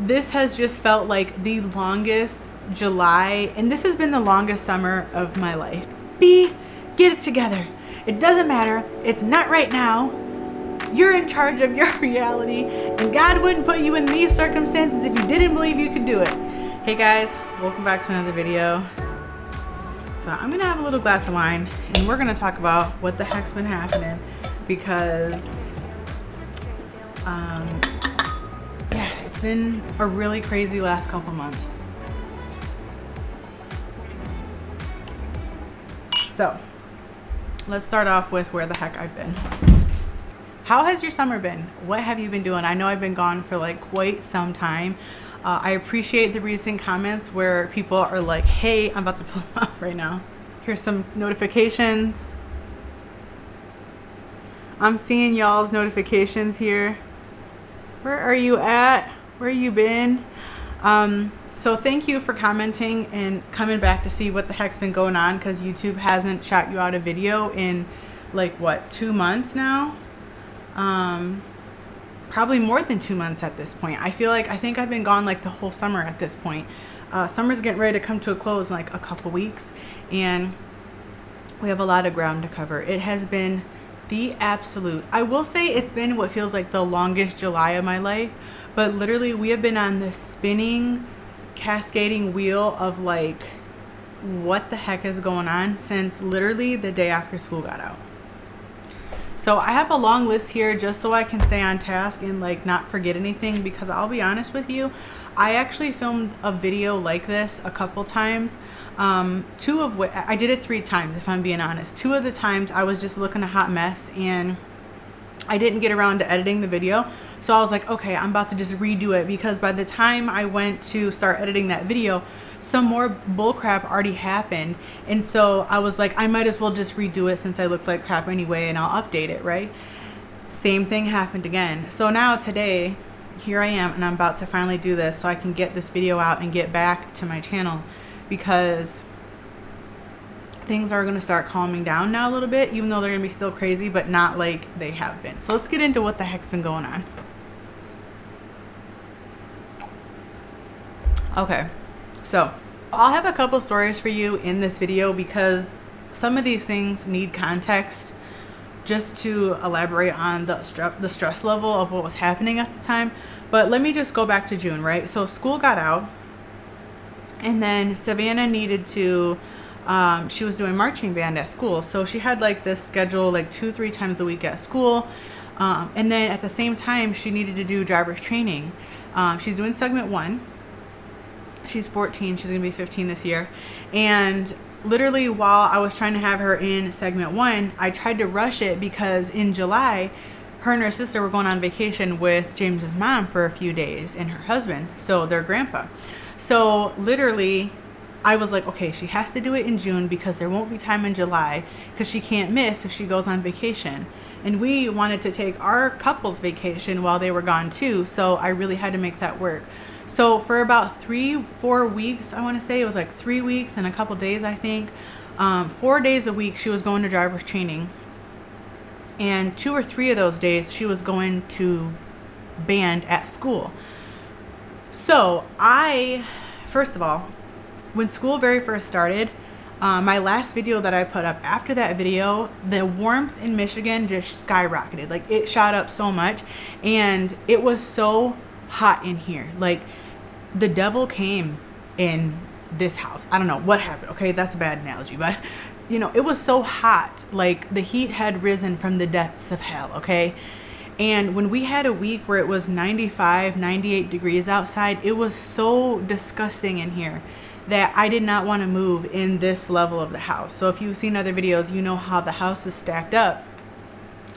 This has just felt like the longest July, and this has been the longest summer of my life. Get it together. It doesn't matter. It's not right now. You're in charge of your reality, and God wouldn't put you in these circumstances if you didn't believe you could do it. Hey guys, welcome back to another video. So I'm gonna have a little glass of wine, and we're gonna talk about what the heck's been happening, because yeah, it's been a really crazy last couple months. So let's start off with where the heck I've been. How has your summer been? What have you been doing? I know I've been gone for like quite some time. I appreciate the recent comments where people are like, hey, I'm about to pull them up right now. Here's some notifications. I'm seeing y'all's notifications here. Where are you at? Where you been? So thank you for commenting and coming back to see what the heck's been going on, because YouTube hasn't shot you out a video in like what, 2 months now? Probably more than 2 months at this point. I think I've been gone like the whole summer at this point. Summer's getting ready to come to a close in like a couple weeks, and we have a lot of ground to cover. It has been the absolute, I will say it's been what feels like the longest July of my life, but literally we have been on this spinning, cascading wheel of like, what the heck is going on since literally the day after school got out. So I have a long list here just so I can stay on task and like not forget anything, because I'll be honest with you, I actually filmed a video like this a couple times. 2 of which, I did it 3 times if I'm being honest. 2 of the times I was just looking a hot mess and I didn't get around to editing the video. So I was like, okay, I'm about to just redo it, because by the time I went to start editing that video, some more bullcrap already happened. And so I was like, I might as well just redo it since I looked like crap anyway, and I'll update it, right? Same thing happened again. So now today, here I am, and I'm about to finally do this so I can get this video out and get back to my channel, because things are going to start calming down now a little bit, even though they're going to be still crazy, but not like they have been. So let's get into what the heck's been going on. Okay, so I'll have a couple stories for you in this video, because some of these things need context just to elaborate on the stress level of what was happening at the time. But let me just go back to June, right? So school got out, and then Savannah needed to, she was doing marching band at school. So she had like this schedule like 2-3 times a week at school. And then at the same time, she needed to do driver's training. She's doing segment 1. She's 14. She's going to be 15 this year. And literally while I was trying to have her in segment 1, I tried to rush it, because in July, her and her sister were going on vacation with James's mom for a few days, and her husband, so their grandpa. So literally I was like, okay, she has to do it in June because there won't be time in July, because she can't miss if she goes on vacation. And we wanted to take our couple's vacation while they were gone too, so I really had to make that work. So for about 3-4 weeks, I want to say it was like 3 weeks and a couple days, I think, 4 days a week she was going to driver's training, and 2 or 3 of those days she was going to band at school. So first of all, when school very first started, my last video that I put up, after that video, the warmth in Michigan just skyrocketed. Like, it shot up so much, and it was so hot in here. Like, the devil came in this house. I don't know what happened. Okay, that's a bad analogy, but you know, it was so hot. Like, the heat had risen from the depths of hell. Okay. And when we had a week where it was 95, 98 degrees outside, it was so disgusting in here that I did not want to move in this level of the house. So if you've seen other videos, you know how the house is stacked up.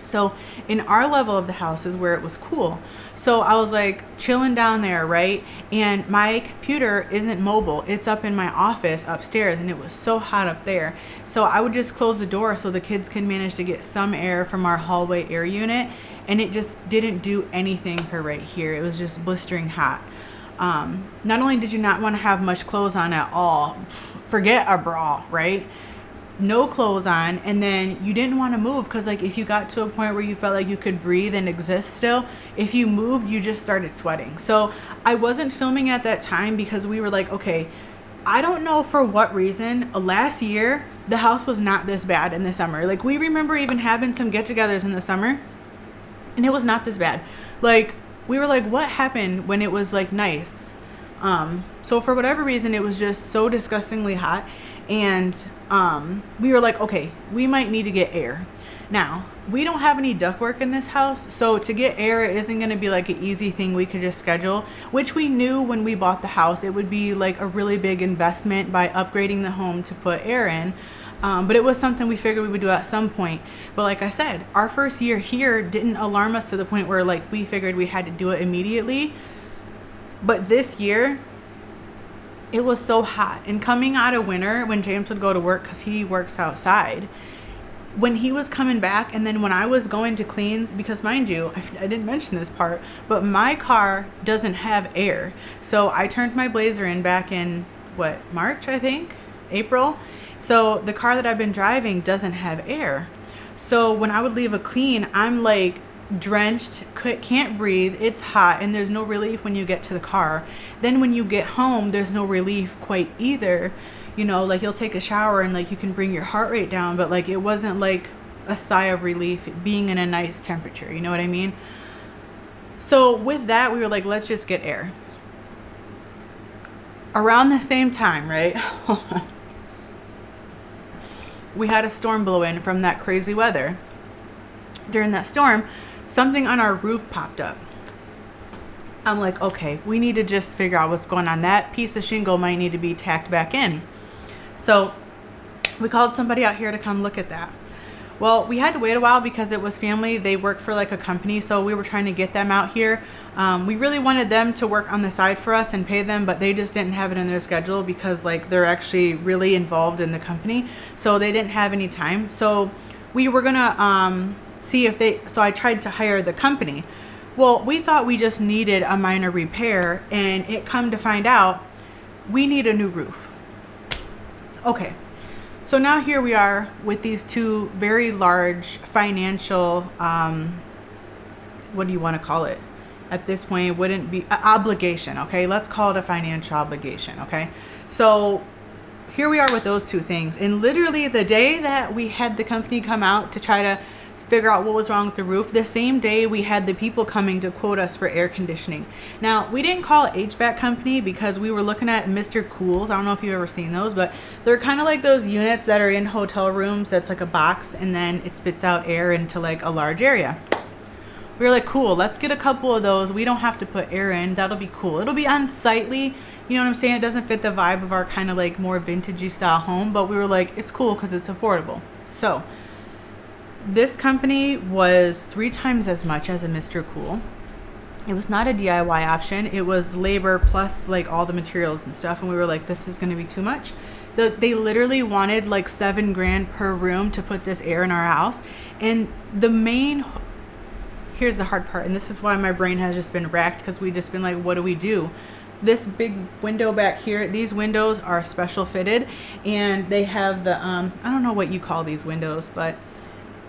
So in our level of the house is where it was cool. So I was like chilling down there, right? And my computer isn't mobile. It's up in my office upstairs, and it was so hot up there. So I would just close the door so the kids could manage to get some air from our hallway air unit. And it just didn't do anything for right here. It was just blistering hot. Not only did you not want to have much clothes on at all, forget a bra, right? no clothes on, and then you didn't want to move because like if you got to a point where you felt like you could breathe and exist still, if you moved you just started sweating. So I wasn't filming at that time because we were like, okay, I don't know for what reason last year the house was not this bad in the summer. Like we remember even having some get-togethers in the summer and it was not this bad. Like we were like, what happened when it was like nice? So for whatever reason it was just so disgustingly hot. And we were like, okay, we might need to get air. Now, we don't have any ductwork in this house, so to get air isn't going to be like an easy thing we could just schedule, which we knew when we bought the house. It would be like a really big investment by upgrading the home to put air in. But it was something we figured we would do at some point. But like I said, our first year here didn't alarm us to the point where like we figured we had to do it immediately. But this year, it was so hot. And coming out of winter, when James would go to work, because he works outside, when he was coming back, and then when I was going to cleans, because mind you, I didn't mention this part, but my car doesn't have air. So I turned my Blazer in back in, what, March, I think? April? So the car that I've been driving doesn't have air. So when I would leave a clean, I'm like drenched, can't breathe, it's hot, and there's no relief when you get to the car. Then when you get home, there's no relief quite either. You know, like you'll take a shower and like you can bring your heart rate down, but like it wasn't like a sigh of relief being in a nice temperature, you know what I mean? So with that, we were like, let's just get air. Around the same time, right? We had a storm blow in from that crazy weather. During that storm, something on our roof popped up. I'm like, okay, we need to just figure out what's going on. That piece of shingle might need to be tacked back in. So we called somebody out here to come look at that. Well, we had to wait a while because it was family. They work for like a company, so we were trying to get them out here. We really wanted them to work on the side for us and pay them, but they just didn't have it in their schedule because like they're actually really involved in the company, so they didn't have any time. So we were gonna see if they, so I tried to hire the company. Well, we thought we just needed a minor repair, and it come to find out we need a new roof. Okay, so now here we are with these two very large financial, what do you want to call it? At this point, it wouldn't be an obligation, okay? Let's call it a financial obligation, okay? So here we are with those two things. And literally the day that we had the company come out to try to figure out what was wrong with the roof, the same day we had the people coming to quote us for air conditioning. Now, we didn't call it HVAC company because we were looking at Mr. Cools. I don't know if you've ever seen those, but they're kind of like those units that are in hotel rooms. That's like a box, and then it spits out air into like a large area. We were like, cool, let's get a couple of those. We don't have to put air in. That'll be cool. It'll be unsightly. You know what I'm saying? It doesn't fit the vibe of our kind of like more vintagey style home, but we were like, it's cool because it's affordable. So this company was 3 times as much as a Mr. Cool. It was not a DIY option. It was labor plus like all the materials and stuff. And we were like, this is going to be too much. They literally wanted like $7 grand per room to put this air in our house. And the main, here's the hard part. And this is why my brain has just been racked, because we just been like, what do we do? This big window back here, these windows are special fitted, and they have the, I don't know what you call these windows, but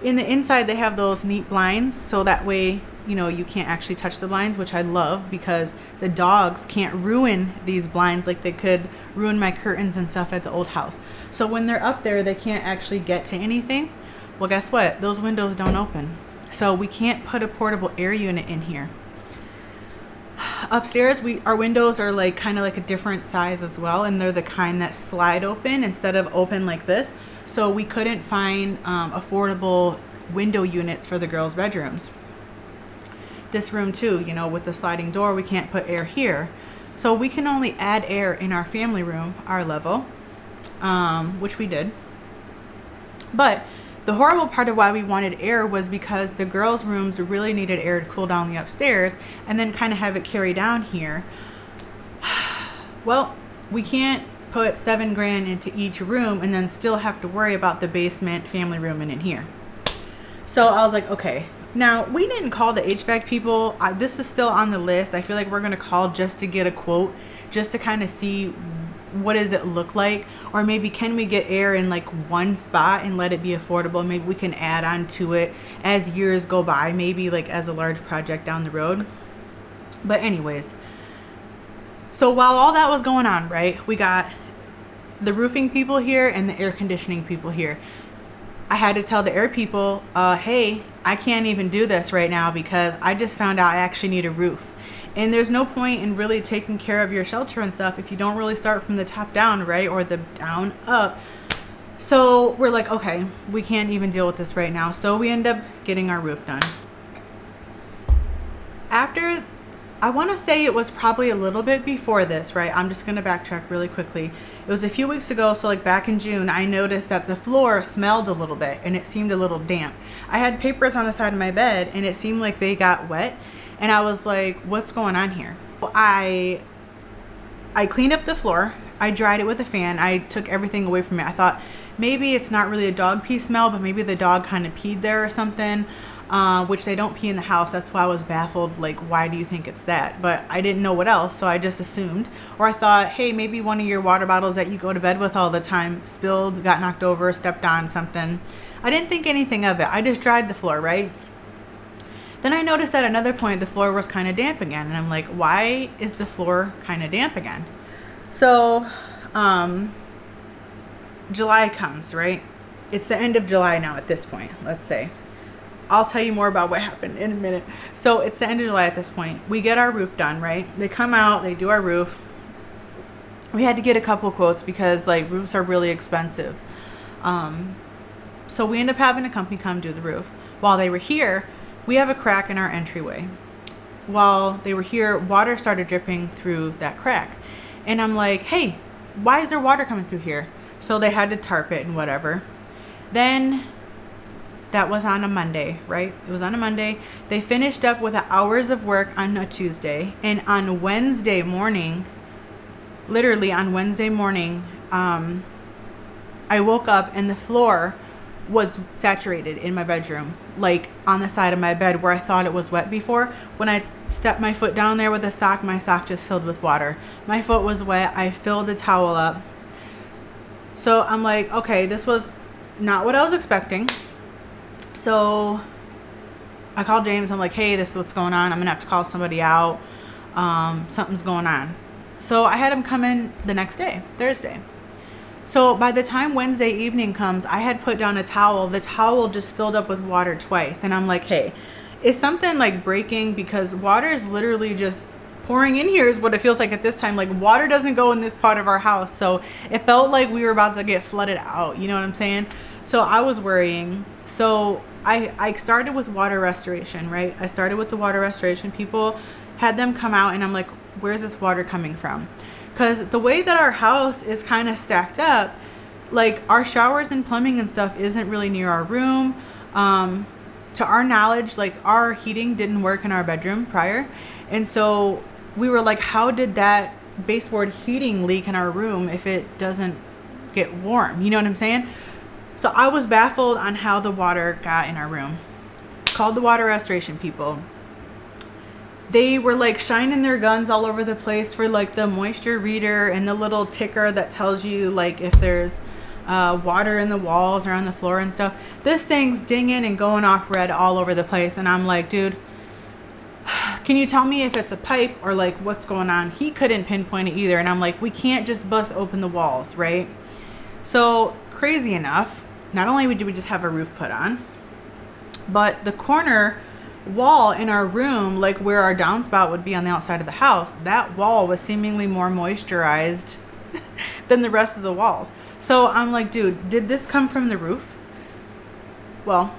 in the inside they have those neat blinds, so that way, you know, you can't actually touch the blinds, which I love because the dogs can't ruin these blinds like they could ruin my curtains and stuff at the old house. So when they're up there, they can't actually get to anything. Well, guess what? Those windows don't open. So we can't put a portable air unit in here. Upstairs, our windows are like kind of like a different size as well, and they're the kind that slide open instead of open like this. So we couldn't find affordable window units for the girls' bedrooms. This room too, you know, with the sliding door, we can't put air here. So we can only add air in our family room, our level, which we did. But the horrible part of why we wanted air was because the girls' rooms really needed air to cool down the upstairs and then kind of have it carry down here. Well, we can't put $7 grand into each room and then still have to worry about the basement, family room, and in here. So I was like, okay. Now, we didn't call the HVAC people. This is still on the list. I feel like we're going to call just to get a quote, just to kind of see what does it look like? Or maybe can we get air in like one spot and let it be affordable? Maybe we can add on to it as years go by, maybe like as a large project down the road. But anyways, so while all that was going on, right, we got the roofing people here and the air conditioning people here. I had to tell the air people, hey, I can't even do this right now because I just found out I actually need a roof. And there's no point in really taking care of your shelter and stuff if you don't really start from the top down, right? Or the down up. So we're like, okay, we can't even deal with this right now. So we end up getting our roof done. After, I want to say it was probably a little bit before this, right? I'm just going to backtrack really quickly. It was a few weeks ago, so like back in June, I noticed that the floor smelled a little bit and it seemed a little damp. I had papers on the side of my bed and it seemed like they got wet. And I was like, what's going on here? I cleaned up the floor. I dried it with a fan. I took everything away from it. I thought maybe it's not really a dog pee smell, but maybe the dog kind of peed there or something, which they don't pee in the house. That's why I was baffled. Like, why do you think it's that? But I didn't know what else, so I just assumed. Or I thought, hey, maybe one of your water bottles that you go to bed with all the time spilled, got knocked over, stepped on something. I didn't think anything of it. I just dried the floor, right? Then I noticed at another point the floor was kind of damp again. And I'm like, why is the floor kind of damp again? So July comes, right? It's the end of July now at this point, let's say. I'll tell you more about what happened in a minute. So it's the end of July at this point. We get our roof done, right? They come out, they do our roof. We had to get a couple quotes because like roofs are really expensive. So we end up having a company come do the roof. While they were here, we have a crack in our entryway. While they were here, water started dripping through that crack. And I'm like, hey, why is there water coming through here? So they had to tarp it and whatever. Then that was on a Monday, right? It was on a Monday. They finished up with hours of work on a Tuesday. And on Wednesday morning, literally on Wednesday morning, I woke up and the floor was saturated in my bedroom, like on the side of my bed where I thought it was wet before. When I stepped my foot down there with a sock, my sock just filled with water. My foot was wet. I filled the towel up. So I'm like, okay, this was not what I was expecting. So I called James. I'm like, hey, this is what's going on. I'm gonna have to call somebody out. Something's going on. So I had him come in the next day, Thursday. So by the time Wednesday evening comes, I had put down a towel. The towel just filled up with water twice. And I'm like, hey, is something like breaking? Because water is literally just pouring in here is what it feels like at this time. Like water doesn't go in this part of our house. So it felt like we were about to get flooded out. You know what I'm saying? So I was worrying. So I started with water restoration, right? I started with the water restoration people, had them come out and I'm like, where's this water coming from? Because the way that our house is kind of stacked up, like our showers and plumbing and stuff isn't really near our room. To our knowledge, like our heating didn't work in our bedroom prior. And so we were like, how did that baseboard heating leak in our room if it doesn't get warm? You know what I'm saying? So I was baffled on how the water got in our room. Called the water restoration people. They were like shining their guns all over the place for like the moisture reader and the little ticker that tells you like if there's water in the walls or on the floor and stuff. This thing's dinging and going off red all over the place. And I'm like, dude, can you tell me if it's a pipe or like what's going on? He couldn't pinpoint it either. And I'm like, we can't just bust open the walls, right? So crazy enough, not only did we just have a roof put on, but the corner wall in our room, like where our downspout would be on the outside of the house, that wall was seemingly more moisturized than the rest of the walls. So I'm like, dude, did this come from the roof? Well,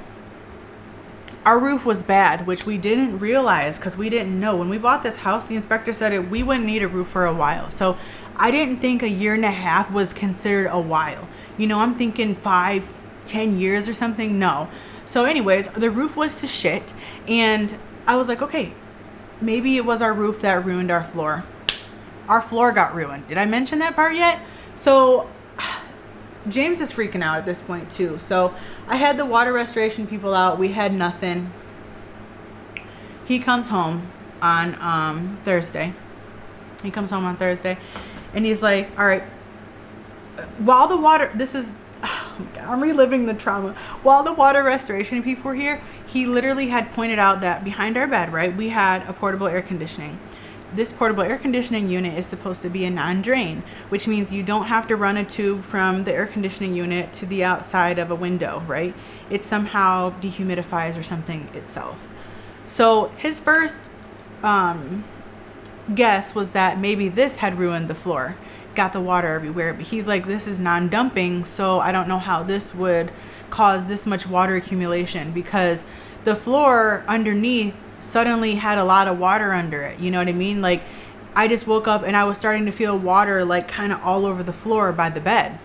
our roof was bad, which we didn't realize because we didn't know. When we bought this house, the inspector said we wouldn't need a roof for a while. So I didn't think a year and a half was considered a while. You know, I'm thinking 5-10 years or something. No. So anyways, the roof was to shit. And I was like, okay, maybe it was our roof that ruined our floor. Our floor got ruined. Did I mention that part yet? So James is freaking out at this point too. So I had the water restoration people out. We had nothing. He comes home on Thursday. He comes home on Thursday and he's like, all right, while the water, this is, oh my God, I'm reliving the trauma. While the water restoration people were here, he literally had pointed out that behind our bed, right, we had a portable air conditioning. This portable air conditioning unit is supposed to be a non-drain, which means you don't have to run a tube from the air conditioning unit to the outside of a window, right? It somehow dehumidifies or something itself. So his first guess was that maybe this had ruined the floor, got the water everywhere, but he's like, this is non-dumping, so I don't know how this would cause this much water accumulation, because the floor underneath suddenly had a lot of water under it, you know what I mean? Like, I just woke up and I was starting to feel water like kind of all over the floor by the bed,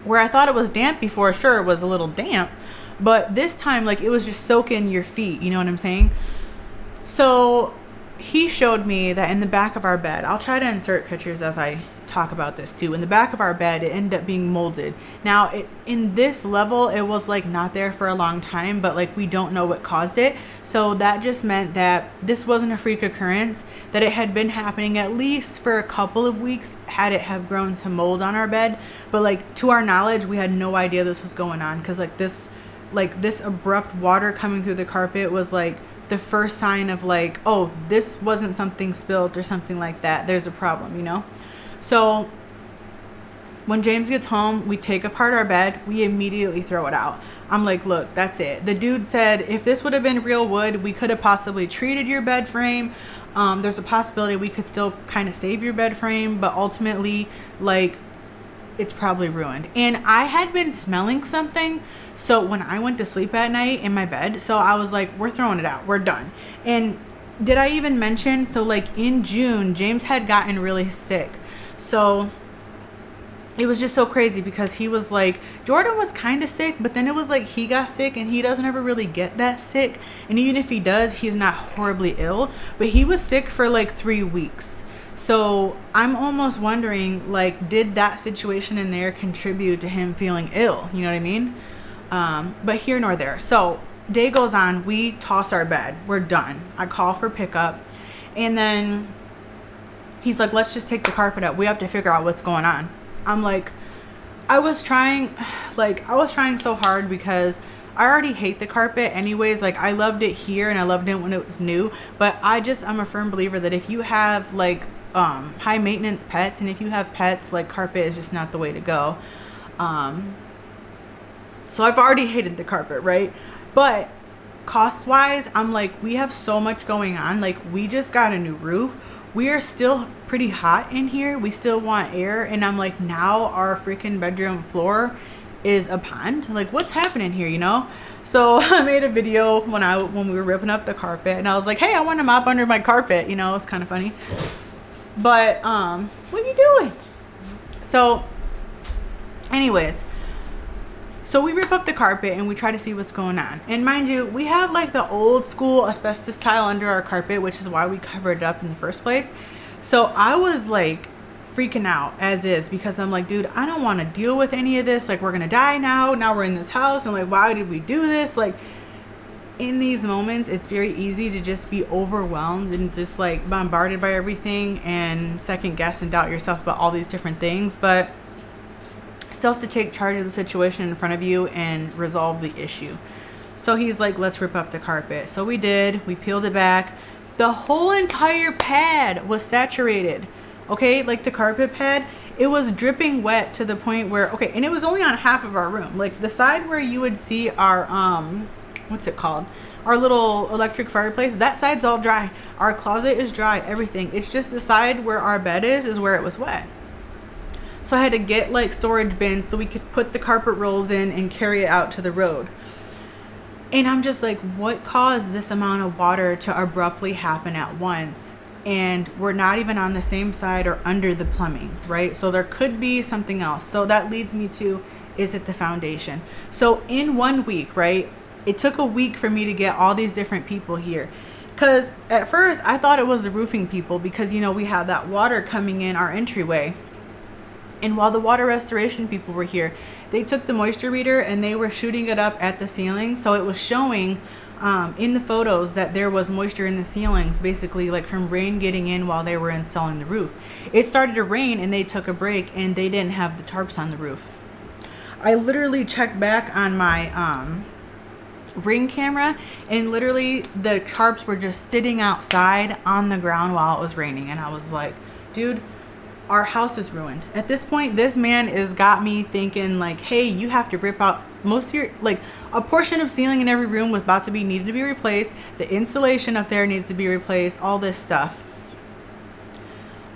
where I thought it was damp before. Sure, it was a little damp, but this time, like, it was just soaking your feet, you know what I'm saying? So he showed me that in the back of our bed, I'll try to insert pictures as I talk about this too, in the back of our bed, it ended up being molded. Now in this level, it was like not there for a long time, but like we don't know what caused it. So that just meant that this wasn't a freak occurrence, that it had been happening at least for a couple of weeks had it have grown some mold on our bed. But like, to our knowledge, we had no idea this was going on, because like this abrupt water coming through the carpet was like the first sign of like, oh, this wasn't something spilled or something like that, there's a problem, you know? So when James gets home, we take apart our bed, we immediately throw it out. I'm like, look, that's it. The dude said, if this would have been real wood, we could have possibly treated your bed frame. There's a possibility we could still kind of save your bed frame, but ultimately, like, it's probably ruined. And I had been smelling something, so when I went to sleep at night in my bed, so I was like, we're throwing it out, we're done. And did I even mention, so like in June, James had gotten really sick. So it was just so crazy, because he was like, Jordan was kind of sick, but then it was like he got sick, and he doesn't ever really get that sick. And even if he does, he's not horribly ill, but he was sick for like 3 weeks. So I'm almost wondering, like, did that situation in there contribute to him feeling ill? You know what I mean? But here nor there. So day goes on, we toss our bed, we're done. I call for pickup, and then he's like, let's just take the carpet up, we have to figure out what's going on. I'm like, I was trying so hard, because I already hate the carpet anyways. Like, I loved it here and I loved it when it was new, but I'm a firm believer that if you have like high maintenance pets, and if you have pets, like, carpet is just not the way to go. So I've already hated the carpet, right? But cost wise, I'm like, we have so much going on. Like, we just got a new roof, we are still pretty hot in here, we still want air, and I'm like, now our freaking bedroom floor is a pond. Like, what's happening here, you know? So I made a video when we were ripping up the carpet, and I was like, hey, I want to mop under my carpet, you know? It's kind of funny, but what are you doing? So anyways, so we rip up the carpet and we try to see what's going on. And mind you, we have like the old school asbestos tile under our carpet, which is why we covered it up in the first place. So I was like freaking out as is, because I'm like, dude, I don't want to deal with any of this. Like, we're gonna die now we're in this house, and like, why did we do this? Like, in these moments, it's very easy to just be overwhelmed and just like bombarded by everything, and second guess and doubt yourself about all these different things. But still have to take charge of the situation in front of you and resolve the issue. So he's like, let's rip up the carpet. So we did. We peeled it back. The whole entire pad was saturated. Okay, like the carpet pad, it was dripping wet to the point where, okay, and it was only on half of our room. Like the side where you would see our what's it called, our little electric fireplace, that side's all dry. Our closet is dry, everything. It's just the side where our bed is where it was wet. So I had to get like storage bins so we could put the carpet rolls in and carry it out to the road. And I'm just like, what caused this amount of water to abruptly happen at once? And we're not even on the same side or under the plumbing, right? So there could be something else. So that leads me to, is it the foundation? So in 1 week, right, it took a week for me to get all these different people here. Because at first I thought it was the roofing people, because, you know, we had that water coming in our entryway. And while the water restoration people were here, they took the moisture reader and they were shooting it up at the ceiling. So it was showing in the photos that there was moisture in the ceilings, basically like from rain getting in while they were installing the roof. It started to rain and they took a break and they didn't have the tarps on the roof. I literally checked back on my Ring camera, and literally the tarps were just sitting outside on the ground while it was raining. And I was like, dude, our house is ruined. At this point, this man has got me thinking like, hey, you have to rip out most of your, like, a portion of ceiling in every room was about to be needed to be replaced. The insulation up there needs to be replaced, all this stuff.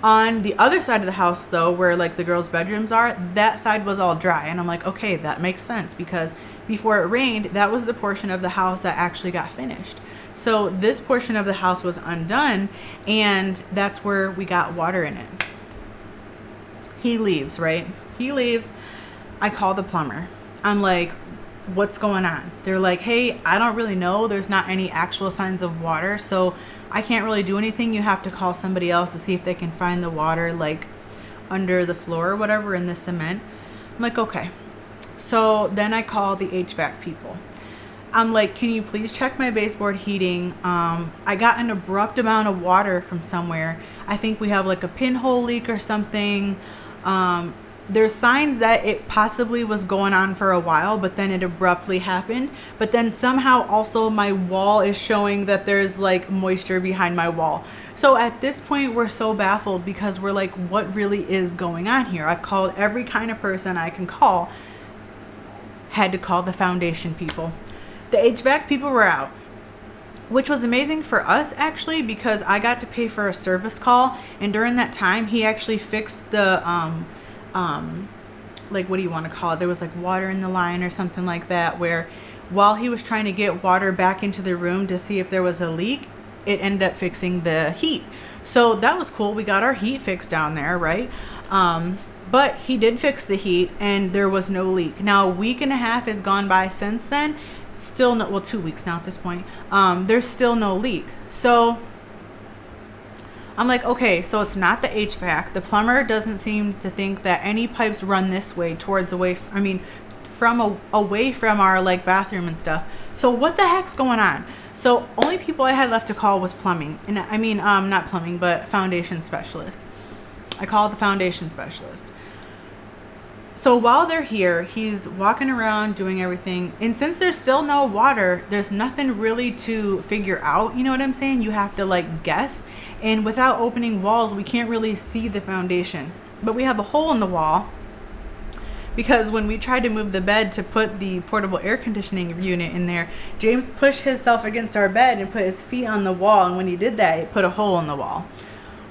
On the other side of the house though, where like the girls' bedrooms are, that side was all dry. And I'm like, okay, that makes sense, because before it rained, that was the portion of the house that actually got finished. So this portion of the house was undone, and that's where we got water in it. He leaves, right? He leaves. I call the plumber. I'm like, what's going on? They're like, hey, I don't really know. There's not any actual signs of water, so I can't really do anything. You have to call somebody else to see if they can find the water like under the floor or whatever in the cement. I'm like, okay. So then I call the HVAC people. I'm like, can you please check my baseboard heating? I got an abrupt amount of water from somewhere. I think we have like a pinhole leak or something. There's signs that it possibly was going on for a while, but then it abruptly happened. But then somehow also my wall is showing that there's like moisture behind my wall. So at this point, we're so baffled because we're like, what really is going on here? I've called every kind of person I can call. Had to call the foundation people. The HVAC people were out, which was amazing for us actually, because I got to pay for a service call, and during that time he actually fixed the like, what do you want to call it? There was like water in the line or something like that, where while he was trying to get water back into the room to see if there was a leak, it ended up fixing the heat. So that was cool. We got our heat fixed down there, right? But he did fix the heat and there was no leak. Now a week and a half has gone by since then. Still no, well, 2 weeks now at this point. There's still no leak. So I'm like, okay, so it's not the HVAC. The plumber doesn't seem to think that any pipes run this way towards away from our like bathroom and stuff. So what the heck's going on? So only people I had left to call was plumbing, and I mean not plumbing, but foundation specialist. I called the foundation specialist. So while they're here, he's walking around doing everything, and since there's still no water, there's nothing really to figure out, you know what I'm saying? You have to like guess, and without opening walls, we can't really see the foundation. But we have a hole in the wall, because when we tried to move the bed to put the portable air conditioning unit in there, James pushed himself against our bed and put his feet on the wall, and when he did that, it put a hole in the wall.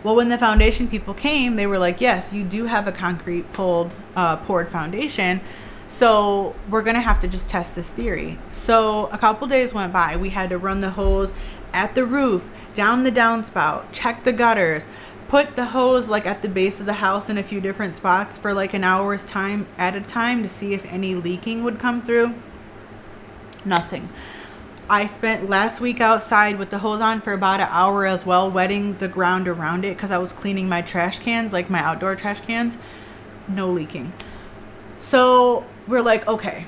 Well, when the foundation people came, they were like, yes, you do have a concrete poured foundation, so we're gonna have to just test this theory. So a couple days went by. We had to run the hose at the roof, down the downspout, check the gutters, put the hose like at the base of the house in a few different spots for like an hour's time at a time to see if any leaking would come through. Nothing. I spent last week outside with the hose on for about an hour as well, wetting the ground around it because I was cleaning my trash cans, like my outdoor trash cans. No leaking. So we're like, okay,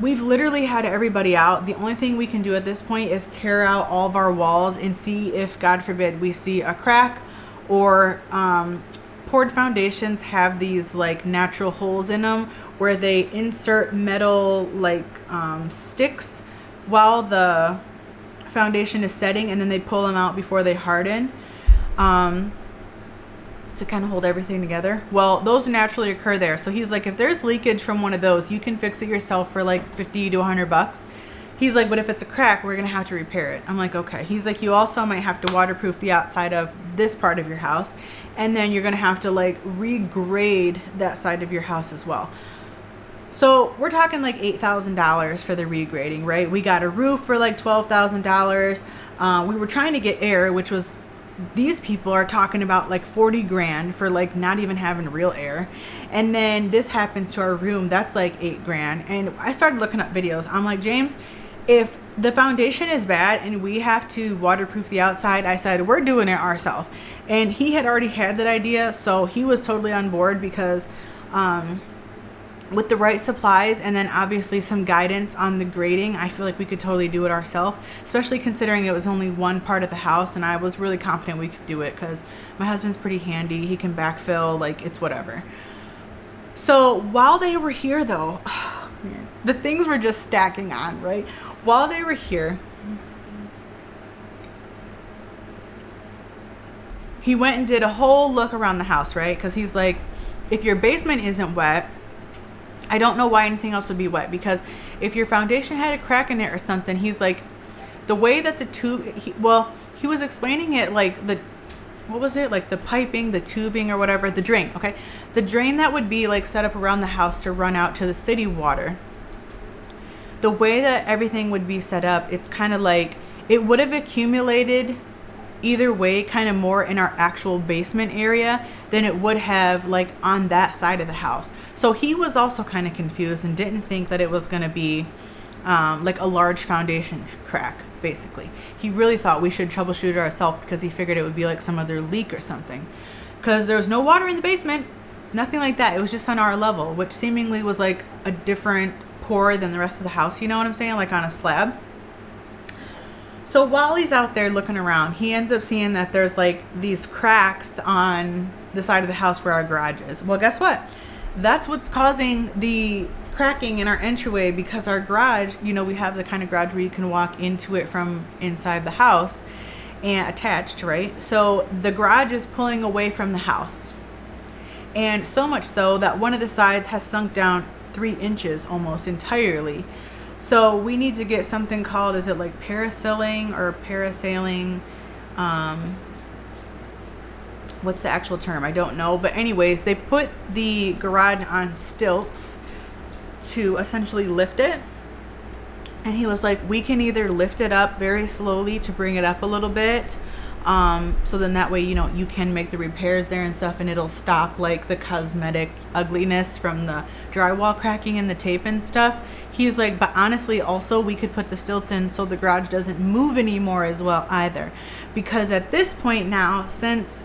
we've literally had everybody out. The only thing we can do at this point is tear out all of our walls and see if, God forbid, we see a crack, or poured foundations have these like natural holes in them where they insert metal like sticks while the foundation is setting, and then they pull them out before they harden to kind of hold everything together. Well, those naturally occur there. So he's like, if there's leakage from one of those, you can fix it yourself for like 50 to 100 bucks. He's like, but if it's a crack, we're gonna have to repair it. I'm like, okay. He's like, you also might have to waterproof the outside of this part of your house, and then you're gonna have to like regrade that side of your house as well. So we're talking like $8,000 for the regrading, right? We got a roof for like $12,000. We were trying to get air, which was, these people are talking about like 40 grand for like not even having real air. And then this happens to our room, that's like 8 grand. And I started looking up videos. I'm like, James, if the foundation is bad and we have to waterproof the outside, I said, we're doing it ourselves. And he had already had that idea, so he was totally on board, because with the right supplies and then obviously some guidance on the grading, I feel like we could totally do it ourselves, especially considering it was only one part of the house, and I was really confident we could do it because my husband's pretty handy. He can backfill, like, it's whatever. So while they were here though, oh, man, the things were just stacking on, right? While they were here, he went and did a whole look around the house, right? Because he's like, if your basement isn't wet, I don't know why anything else would be wet, because if your foundation had a crack in it or something, he's like, the way that the tube, he was explaining it like the, what was it? Like the piping, the tubing or whatever, the drain, okay? The drain that would be like set up around the house to run out to the city water. The way that everything would be set up, it's kind of like, it would have accumulated either way kind of more in our actual basement area than it would have like on that side of the house. So he was also kind of confused and didn't think that it was going to be like a large foundation crack, basically. He really thought we should troubleshoot it ourselves because he figured it would be like some other leak or something, because there was no water in the basement, nothing like that. It was just on our level, which seemingly was like a different pour than the rest of the house, you know what I'm saying, like on a slab. So while he's out there looking around, he ends up seeing that there's like these cracks on the side of the house where our garage is. Well, guess what? That's what's causing the cracking in our entryway, because our garage, you know, we have the kind of garage where you can walk into it from inside the house and attached, right? So the garage is pulling away from the house. And so much so that one of the sides has sunk down 3 inches almost entirely. So we need to get something called, is it like parasailing or parasailing? What's the actual term? I don't know. But anyways, they put the garage on stilts to essentially lift it. And he was like, we can either lift it up very slowly to bring it up a little bit. So then that way, you know, you can make the repairs there and stuff, and it'll stop like the cosmetic ugliness from the drywall cracking and the tape and stuff. He's like, but honestly, also we could put the stilts in so the garage doesn't move anymore as well either. Because at this point now, since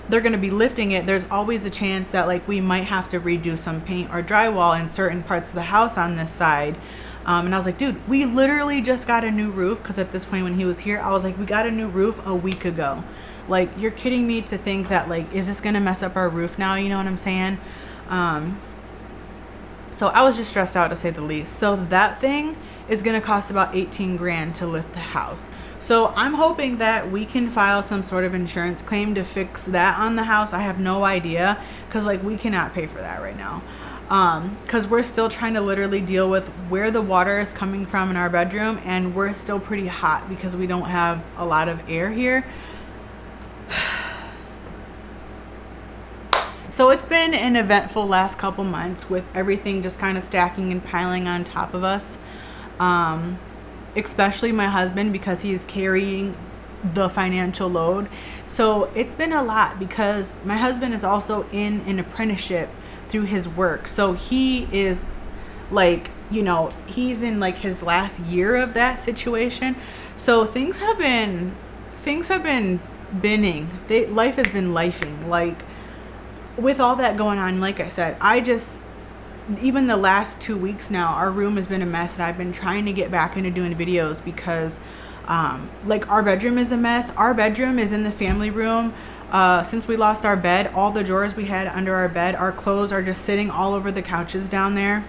they're going to be lifting it, there's always a chance that like we might have to redo some paint or drywall in certain parts of the house on this side. And I was like, dude, we literally just got a new roof. Because at this point when he was here, I was like, we got a new roof a week ago. Like, you're kidding me to think that, like, is this going to mess up our roof now? You know what I'm saying? So I was just stressed out, to say the least. So that thing is going to cost about 18 grand to lift the house. So I'm hoping that we can file some sort of insurance claim to fix that on the house. I have no idea, because like we cannot pay for that right now. Because we're still trying to literally deal with where the water is coming from in our bedroom, and we're still pretty hot because we don't have a lot of air here. So it's been an eventful last couple months with everything just kind of stacking and piling on top of us. Especially my husband, because he's carrying the financial load. So it's been a lot, because my husband is also in an apprenticeship through his work. So he is like, you know, he's in like his last year of that situation. So things have been binning. Life has been lifing. Like, with all that going on, like I said, even the last 2 weeks now, our room has been a mess, and I've been trying to get back into doing videos because like our bedroom is a mess. Our bedroom is in the family room. Since we lost our bed, all the drawers we had under our bed, our clothes are just sitting all over the couches down there.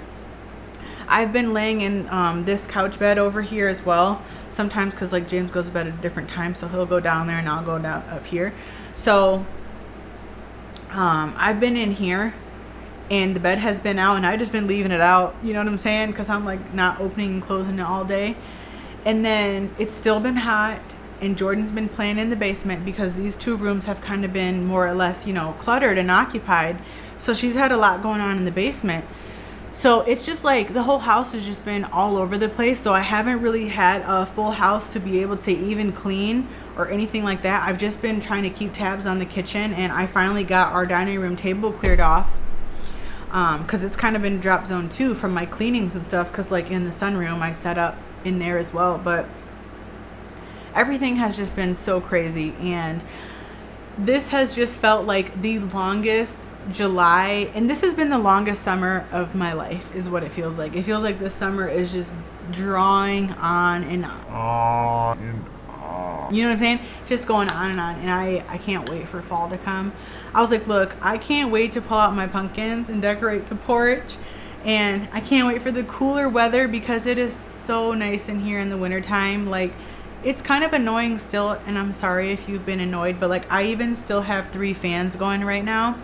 I've been laying in this couch bed over here as well, sometimes, because like James goes to bed at a different time, so he'll go down there and I'll go down up here. So I've been in here, and the bed has been out, and I've just been leaving it out, you know what I'm saying, because I'm like not opening and closing it all day. And then it's still been hot, and Jordan's been playing in the basement because these 2 rooms have kind of been more or less, you know, cluttered and occupied. So she's had a lot going on in the basement. So it's just like the whole house has just been all over the place. So I haven't really had a full house to be able to even clean or anything like that. I've just been trying to keep tabs on the kitchen, and I finally got our dining room table cleared off. Because it's kind of been drop zone too from my cleanings and stuff, because like in the sunroom I set up in there as well. But everything has just been so crazy, and this has just felt like the longest July, and this has been the longest summer of my life, is what it feels like. It feels like this summer is just drawing on and on. You know what I'm saying? Just going on and on. And I can't wait for fall to come. I was like, look, I can't wait to pull out my pumpkins and decorate the porch. And I can't wait for the cooler weather because it is so nice in here in the wintertime. Like, it's kind of annoying still, and I'm sorry if you've been annoyed, but like I even still have 3 fans going right now.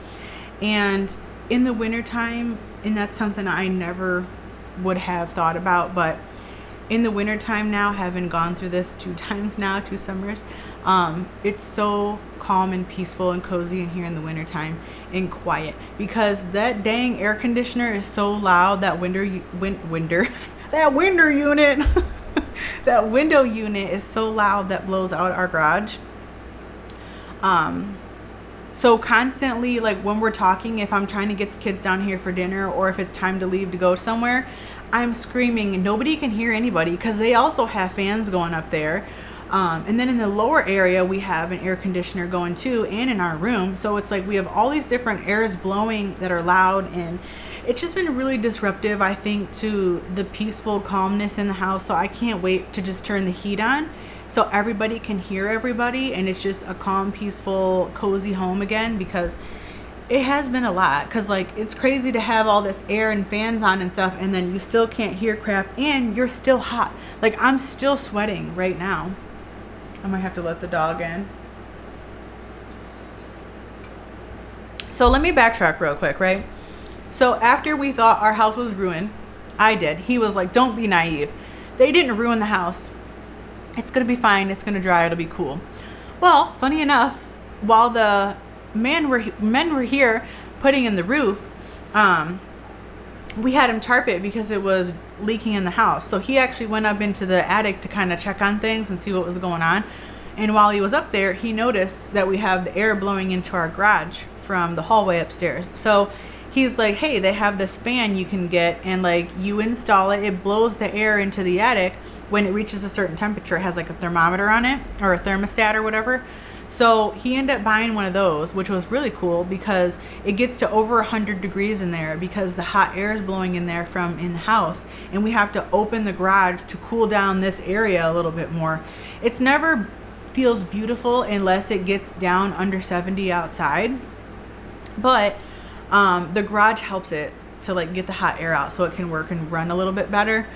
And in the wintertime, and that's something I never would have thought about, but in the wintertime now, having gone through this 2 times now, 2 summers, it's so calm and peaceful and cozy in here in the wintertime and quiet, because that dang air conditioner is so loud. That that window unit that window unit is so loud that blows out our garage. So constantly, like when we're talking, if I'm trying to get the kids down here for dinner, or if it's time to leave to go somewhere, I'm screaming and nobody can hear anybody because they also have fans going up there. And then in the lower area, we have an air conditioner going too, and in our room. So it's like we have all these different airs blowing that are loud, and it's just been really disruptive, I think, to the peaceful calmness in the house. So I can't wait to just turn the heat on so everybody can hear everybody, and it's just a calm, peaceful, cozy home again, because it has been a lot. Because like it's crazy to have all this air and fans on and stuff, and then you still can't hear crap, and you're still hot. Like I'm still sweating right now. I might have to let the dog in. So let me backtrack real quick, right? So after we thought our house was ruined, I did. He was like, don't be naive. They didn't ruin the house. It's going to be fine. It's going to dry. It'll be cool. Well, funny enough, while the men were here putting in the roof, we had him tarp it because it was leaking in the house. So he actually went up into the attic to kind of check on things and see what was going on. And while he was up there, he noticed that we have the air blowing into our garage from the hallway upstairs. So he's like, hey, they have this fan you can get, and like you install it, it blows the air into the attic. When it reaches a certain temperature, it has like a thermometer on it, or a thermostat or whatever. So he ended up buying one of those, which was really cool because it gets to over 100 degrees in there because the hot air is blowing in there from in the house, and we have to open the garage to cool down this area a little bit more. It's never feels beautiful unless it gets down under 70 outside, but the garage helps it to like get the hot air out so it can work and run a little bit better.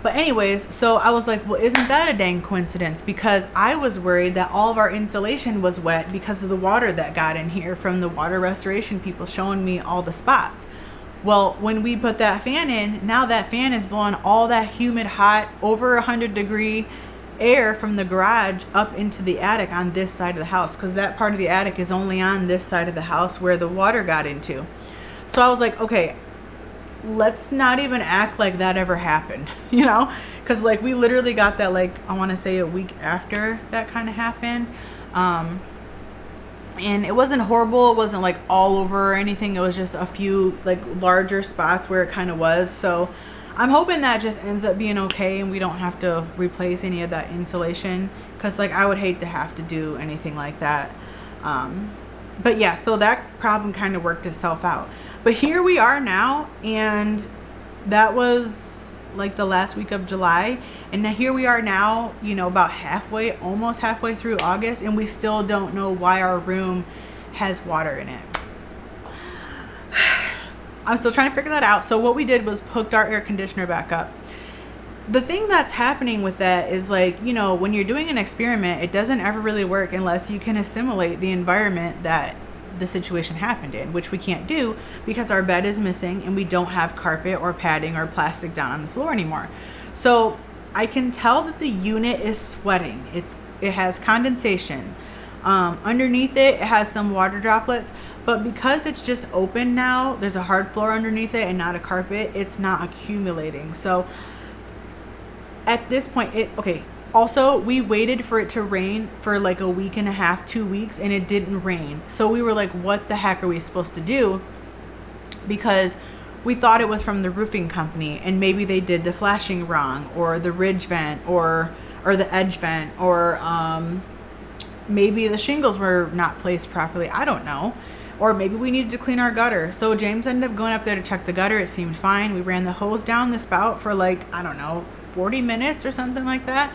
But anyways, so I was like, well, isn't that a dang coincidence? Because I was worried that all of our insulation was wet because of the water that got in here from the water restoration people showing me all the spots. Well, when we put that fan in, now that fan is blowing all that humid, hot, over 100 degree air from the garage up into the attic on this side of the house, because that part of the attic is only on this side of the house where the water got into. So I was like, okay, let's not even act like that ever happened, you know, because like we literally got that, like I want to say a week after that kind of happened. And it wasn't horrible. It wasn't like all over or anything. It was just a few like larger spots where it kind of was. So I'm hoping that just ends up being okay and we don't have to replace any of that insulation, because like I would hate to have to do anything like that. But yeah, so that problem kind of worked itself out. But here we are now, and that was like the last week of July, and now here we are now, you know, about halfway, almost halfway through August, and we still don't know why our room has water in it. I'm still trying to figure that out. So what we did was hooked our air conditioner back up. The thing that's happening with that is, like, you know, when you're doing an experiment, it doesn't ever really work unless you can assimilate the environment that the situation happened in, which we can't do because our bed is missing and we don't have carpet or padding or plastic down on the floor anymore. So I can tell that the unit is sweating. It has condensation. Underneath it has some water droplets, but because it's just open now, there's a hard floor underneath it and not a carpet, it's not accumulating. So at this point, okay. Also, we waited for it to rain for like a week and a half, 2 weeks, and it didn't rain. So we were like, what the heck are we supposed to do? Because we thought it was from the roofing company, and maybe they did the flashing wrong, or the ridge vent, or the edge vent, or maybe the shingles were not placed properly. I don't know. Or maybe we needed to clean our gutter. So James ended up going up there to check the gutter. It seemed fine. We ran the hose down the spout for like, I don't know, 40 minutes or something like that.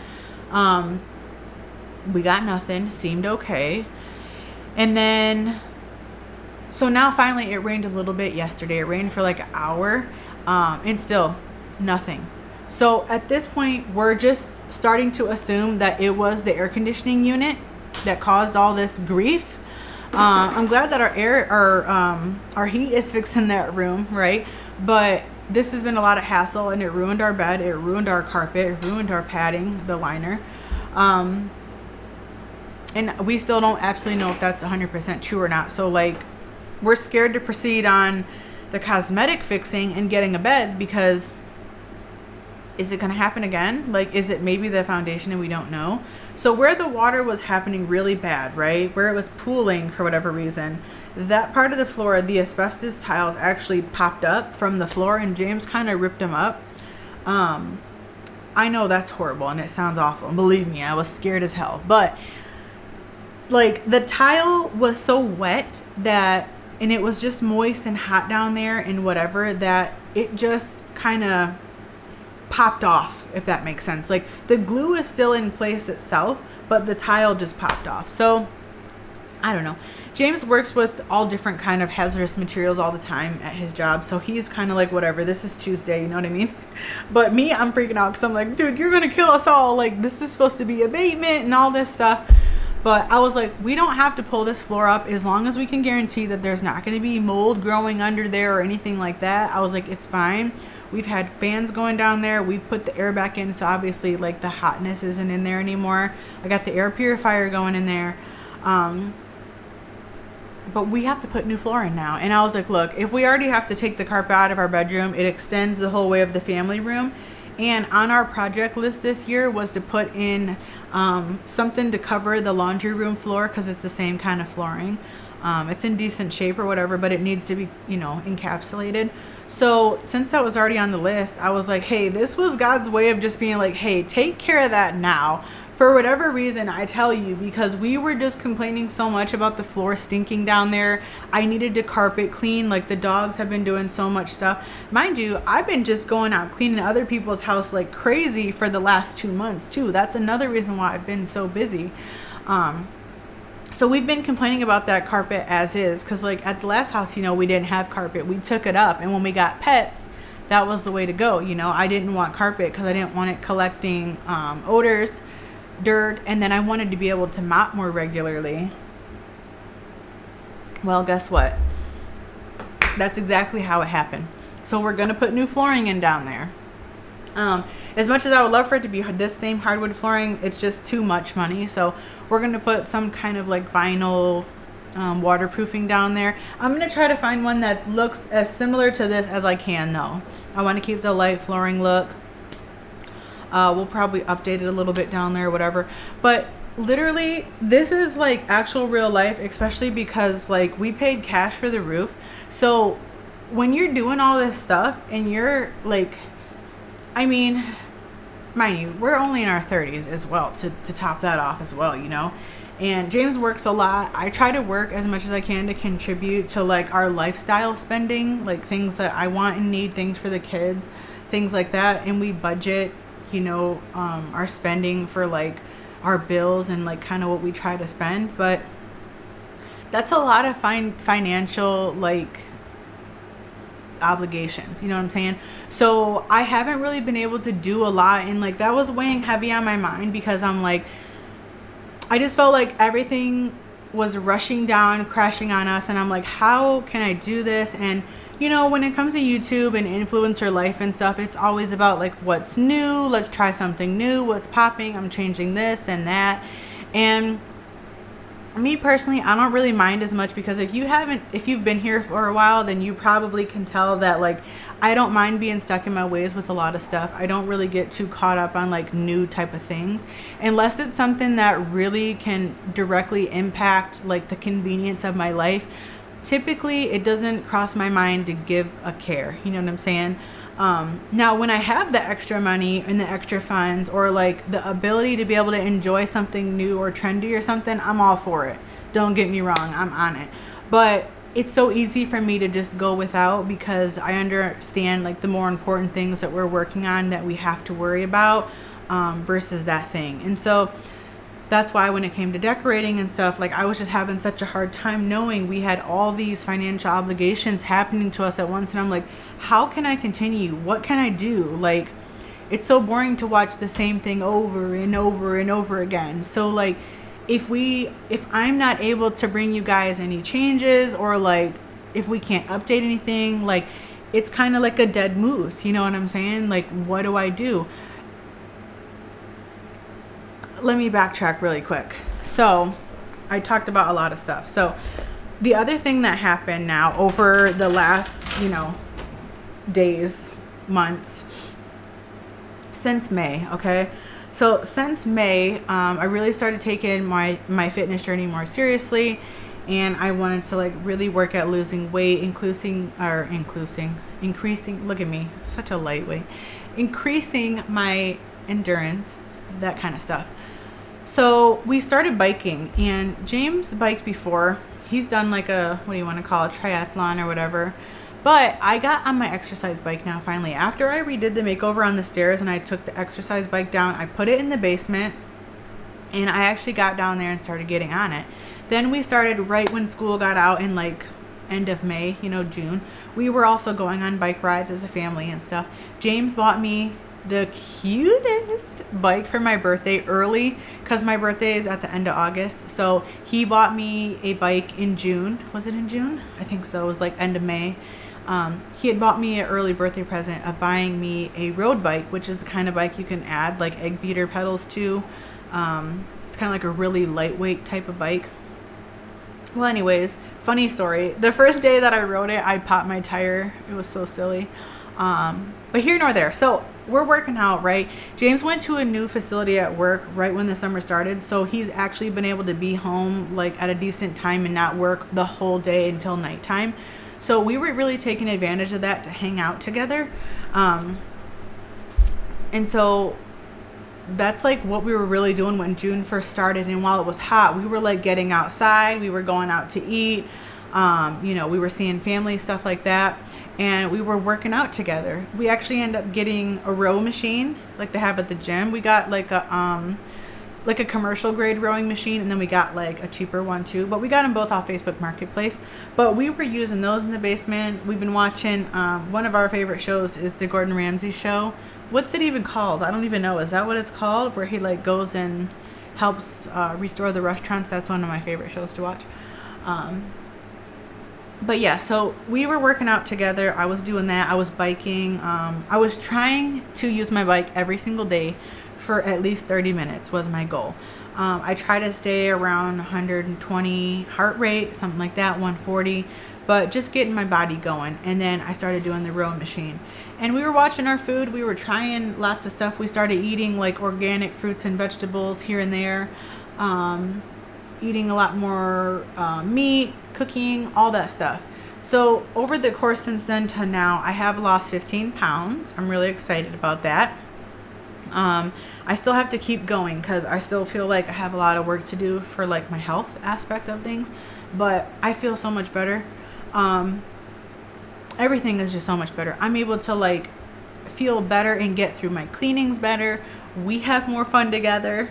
We got nothing. Seemed okay. And then, so now finally it rained a little bit yesterday. It rained for like an hour, and still nothing. So at this point, we're just starting to assume that it was the air conditioning unit that caused all this grief. I'm glad that our heat is fixed in that room, right? But this has been a lot of hassle, and it ruined our bed, it ruined our carpet, it ruined our padding, the liner. And we still don't absolutely know if that's 100% true or not. So like, we're scared to proceed on the cosmetic fixing and getting a bed, because is it going to happen again? Like, is it maybe the foundation and we don't know? So where the water was happening really bad, right, where it was pooling for whatever reason, that part of the floor, the asbestos tiles actually popped up from the floor, and James kind of ripped them up. I know that's horrible and it sounds awful, and believe me, I was scared as hell. But like, the tile was so wet that, and it was just moist and hot down there and whatever, that it just kind of popped off, if that makes sense. Like, the glue is still in place itself, but the tile just popped off. So I don't know. James works with all different kind of hazardous materials all the time at his job, so he's kind of like, whatever, this is Tuesday, you know what I mean? But me, I'm freaking out because I'm like, dude, you're gonna kill us all. Like, this is supposed to be abatement and all this stuff. But I was like, we don't have to pull this floor up as long as we can guarantee that there's not going to be mold growing under there or anything like that. I was like, it's fine. We've had fans going down there. We put the air back in, so obviously like the hotness isn't in there anymore. I got the air purifier going in there. But we have to put new flooring now. And I was like, look, if we already have to take the carpet out of our bedroom, it extends the whole way of the family room. And on our project list this year was to put in something to cover the laundry room floor, because it's the same kind of flooring. It's in decent shape or whatever, but it needs to be, you know, encapsulated. So since that was already on the list, I was like, hey, this was God's way of just being like, hey, take care of that now. For whatever reason, I tell you, because we were just complaining so much about the floor stinking down there. I needed to carpet clean. Like, the dogs have been doing so much stuff. Mind you, I've been just going out cleaning other people's house like crazy for the last 2 months too. That's another reason why I've been so busy. So we've been complaining about that carpet as is, because like at the last house, you know, we didn't have carpet. We took it up, and when we got pets, that was the way to go. You know, I didn't want carpet because I didn't want it collecting odors, dirt, and then I wanted to be able to mop more regularly. Well, guess what? That's exactly how it happened. So we're gonna put new flooring in down there. As much as I would love for it to be this same hardwood flooring, it's just too much money. So we're gonna put some kind of like vinyl waterproofing down there. I'm gonna try to find one that looks as similar to this as I can though. I want to keep the light flooring look. We'll probably update it a little bit down there or whatever. But literally, this is like actual real life, especially because like we paid cash for the roof. So when you're doing all this stuff and you're like, I mean, mind you, we're only in our 30s as well to top that off as well, you know. And James works a lot. I try to work as much as I can to contribute to like our lifestyle spending, like things that I want and need, things for the kids, things like that. And we budget, you know, our spending for like our bills and like kind of what we try to spend. But that's a lot of financial like obligations, you know what I'm saying? So I haven't really been able to do a lot, and like that was weighing heavy on my mind, because I'm like, I just felt like everything was rushing down, crashing on us, and I'm like, how can I do this? And you know, when it comes to YouTube and influencer life and stuff, it's always about like what's new, let's try something new, what's popping, I'm changing this and that. And me personally, I don't really mind as much, because if you've been here for a while, then you probably can tell that like I don't mind being stuck in my ways with a lot of stuff. I don't really get too caught up on like new type of things unless it's something that really can directly impact like the convenience of my life. Typically it doesn't cross my mind to give a care, you know what I'm saying? Now when I have the extra money and the extra funds, or like the ability to be able to enjoy something new or trendy or something, I'm all for it. Don't get me wrong, I'm on it. But it's so easy for me to just go without, because I understand like the more important things that we're working on that we have to worry about, versus that thing. And so that's why when it came to decorating and stuff, like I was just having such a hard time knowing we had all these financial obligations happening to us at once. And I'm like, how can I continue? What can I do? Like, it's so boring to watch the same thing over and over and over again. So like, if I'm not able to bring you guys any changes, or like if we can't update anything, like it's kind of like a dead moose, you know what I'm saying? Like, what do I do? Let me backtrack really quick. So I talked about a lot of stuff. So the other thing that happened now over the last, days, months, since May, okay? So since May, I really started taking my fitness journey more seriously, and I wanted to like really work at losing weight, increasing, look at me, such a lightweight, increasing my endurance, that kind of stuff. So we started biking, and James biked before. He's done like a, what do you want to call it, triathlon or whatever. But I got on my exercise bike now finally. After I redid the makeover on the stairs and I took the exercise bike down, I put it in the basement, and I actually got down there and started getting on it. Then we started right when school got out in like end of May, June. We were also going on bike rides as a family and stuff. James bought me the cutest bike for my birthday early, because my birthday is at the end of August. So he bought me a bike in June. Was it in June? I think so. It was like end of May. He had bought me an early birthday present of buying me a road bike, which is the kind of bike you can add like egg beater pedals to. It's kind of like a really lightweight type of bike. Well, anyways, funny story. The first day that I rode it, I popped my tire. It was so silly. But here nor there. So we're working out, right? James went to a new facility at work right when the summer started. So he's actually been able to be home like at a decent time and not work the whole day until nighttime. So we were really taking advantage of that to hang out together. And so that's like what we were really doing when June first started. And while it was hot, we were like getting outside. We were going out to eat. We were seeing family, stuff like that. And we were working out together. We actually ended up getting a row machine like they have at the gym. We got like a commercial grade rowing machine, and then we got like a cheaper one too, but we got them both off Facebook Marketplace. But we were using those in the basement. We've been watching one of our favorite shows is the Gordon Ramsay show. What's it even called? I don't even know. Is that what it's called, where he like goes and helps restore the restaurants? That's one of my favorite shows to watch. But yeah, so we were working out together. I was doing that. I was biking. I was trying to use my bike every single day for at least 30 minutes was my goal. I try to stay around 120 heart rate, something like that, 140, but just getting my body going. And then I started doing the rowing machine. And we were watching our food. We were trying lots of stuff. We started eating like organic fruits and vegetables here and there. Eating a lot more meat, cooking, all that stuff. So over the course since then to now, I have lost 15 pounds. I'm really excited about that. I still have to keep going because I still feel like I have a lot of work to do for like my health aspect of things, but I feel so much better. Everything is just so much better. I'm able to like feel better and get through my cleanings better. We have more fun together,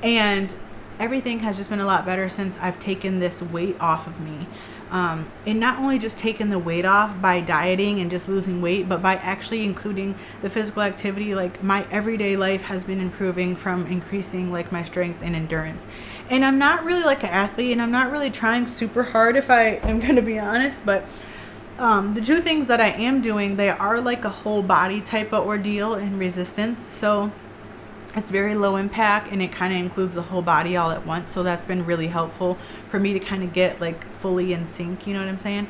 and everything has just been a lot better since I've taken this weight off of me. And not only just taking the weight off by dieting and just losing weight, but by actually including the physical activity. Like my everyday life has been improving from increasing like my strength and endurance. And I'm not really like an athlete, and I'm not really trying super hard, if I am going to be honest, but the two things that I am doing, they are like a whole body type of ordeal in resistance. So it's very low impact, and it kind of includes the whole body all at once. So that's been really helpful for me to kind of get like fully in sync, you know what I'm saying?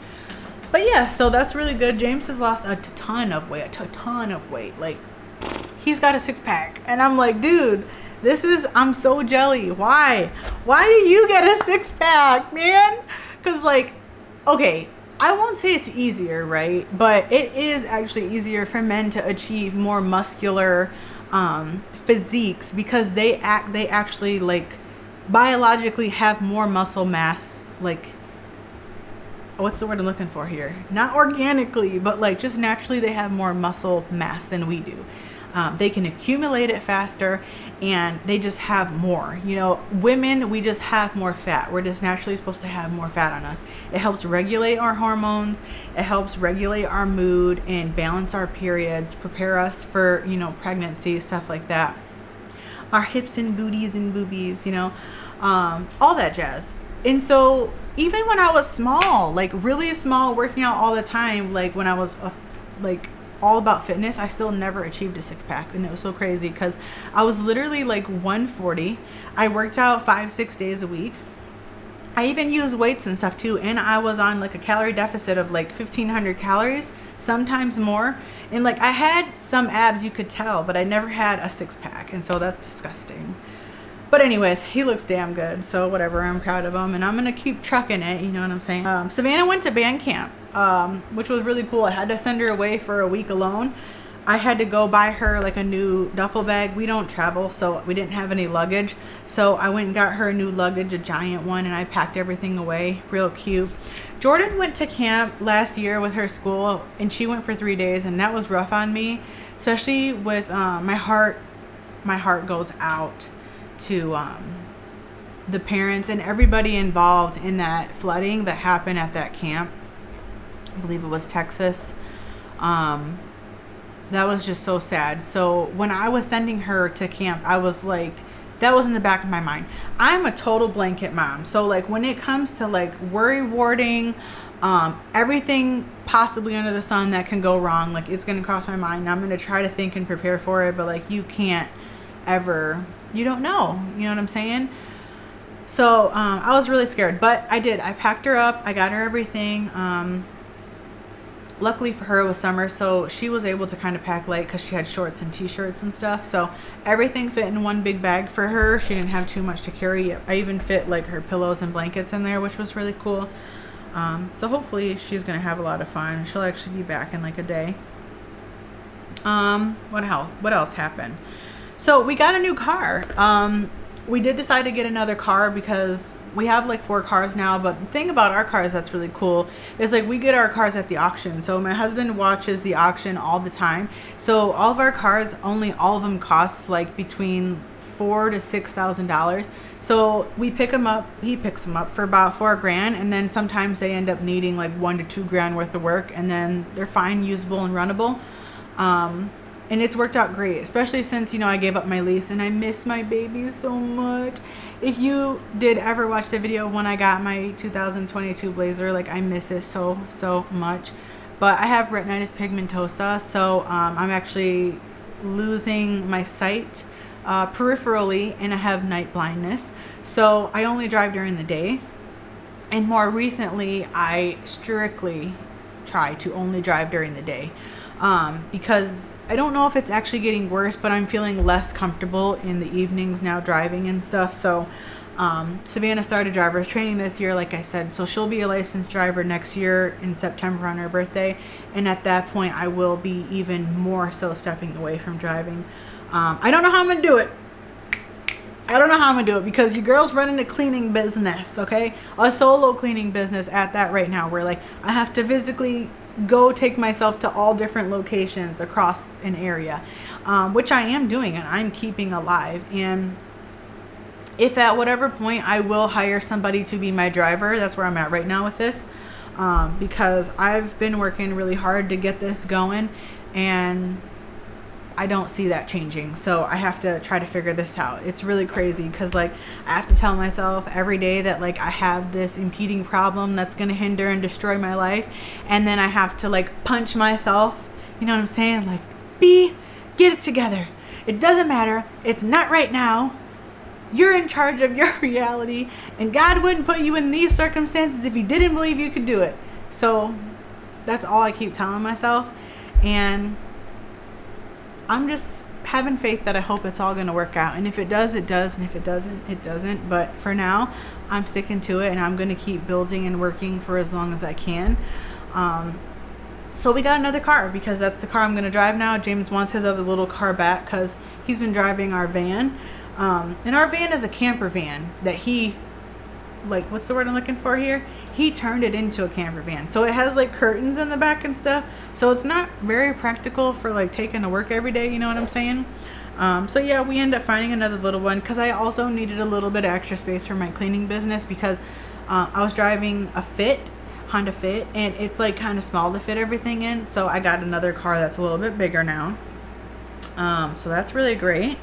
But yeah, so that's really good. James has lost a ton of weight. Like he's got a 6-pack, and I'm like, dude, I'm so jelly. Why do you get a 6-pack, man? Because like, okay, I won't say it's easier, right? But it is actually easier for men to achieve more muscular physiques, because they actually like biologically have more muscle mass like what's the word I'm looking for here? Not organically, but like just naturally they have more muscle mass than we do. They can accumulate it faster, and they just have more. You know, women, we just have more fat. We're just naturally supposed to have more fat on us. It helps regulate our hormones. It helps regulate our mood and balance our periods, prepare us for, you know, pregnancy, stuff like that. Our hips and booties and boobies, you know, all that jazz. And so even when I was small, like really small, working out all the time, like when I was like all about fitness, I still never achieved a six-pack. And it was so crazy because I was literally like 140. I worked out 5-6 days a week. I even used weights and stuff too, and I was on like a calorie deficit of like 1,500 calories, sometimes more. And like I had some abs, you could tell, but I never had a six-pack, and so that's disgusting. But anyways, he looks damn good, so whatever, I'm proud of him, and I'm gonna keep trucking it, you know what I'm saying? Savannah went to band camp, which was really cool. I had to send her away for a week alone. I had to go buy her like a new duffel bag. We don't travel, so we didn't have any luggage. So I went and got her a new luggage, a giant one, and I packed everything away. Real cute. Jordan went to camp last year with her school, and she went for 3 days, and that was rough on me, especially with my heart goes out to the parents and everybody involved in that flooding that happened at that camp. I believe it was Texas. That was just so sad. So when I was sending her to camp, I was like, that was in the back of my mind. I'm a total blanket mom. So like when it comes to like worry warding, everything possibly under the sun that can go wrong, like it's going to cross my mind. I'm going to try to think and prepare for it, but like you can't ever, you don't know, you know what I'm saying? So I was really scared, but I did. I packed her up. I got her everything. Luckily for her, it was summer, so she was able to kind of pack light because she had shorts and t-shirts and stuff. So everything fit in one big bag for her. She didn't have too much to carry. I even fit like her pillows and blankets in there, which was really cool. So hopefully she's gonna have a lot of fun. She'll actually be back in like a day. What else happened? So we got a new car. We did decide to get another car because we have like 4 cars now, but the thing about our cars that's really cool is like we get our cars at the auction. So my husband watches the auction all the time. So all of our cars, all of them cost like between $4,000 to $6,000. So we pick them up, he picks them up for about $4,000, and then sometimes they end up needing like $1,000 to $2,000 worth of work, and then they're fine, usable, and runnable. And it's worked out great, especially since, you know, I gave up my lease and I miss my baby so much. If you did ever watch the video when I got my 2022 Blazer, like I miss it so much. But I have retinitis pigmentosa, so I'm actually losing my sight peripherally, and I have night blindness. So I only drive during the day. And more recently, I strictly try to only drive during the day because I don't know if it's actually getting worse, but I'm feeling less comfortable in the evenings now driving and stuff. So Savannah started driver's training this year, like I said, so she'll be a licensed driver next year in September on her birthday, and at that point I will be even more so stepping away from driving. I don't know how I'm gonna do it. I don't know how I'm gonna do it because your girl's running a cleaning business, okay? A solo cleaning business at that right now, where like I have to physically go take myself to all different locations across an area, which I am doing and I'm keeping alive. And if at whatever point I will hire somebody to be my driver, that's where I'm at right now with this, because I've been working really hard to get this going and I don't see that changing. So I have to try to figure this out. It's really crazy because like I have to tell myself every day that like I have this impeding problem that's going to hinder and destroy my life, and then I have to like punch myself, you know what I'm saying? Like, get it together. It doesn't matter. It's not right now. You're in charge of your reality, and God wouldn't put you in these circumstances if he didn't believe you could do it. So that's all I keep telling myself, and I'm just having faith that I hope it's all going to work out. And if it does, it does. And if it doesn't, it doesn't. But for now, I'm sticking to it, and I'm going to keep building and working for as long as I can. So we got another car because that's the car I'm going to drive now. James wants his other little car back because he's been driving our van. And our van is a camper van that he, like, what's the word I'm looking for here? he turned it into a camper van. So it has like curtains in the back and stuff. So it's not very practical for like taking to work every day, you know what I'm saying? So yeah, we end up finding another little one because I also needed a little bit of extra space for my cleaning business because I was driving a Honda Fit, and it's like kind of small to fit everything in. So I got another car that's a little bit bigger now. So that's really great.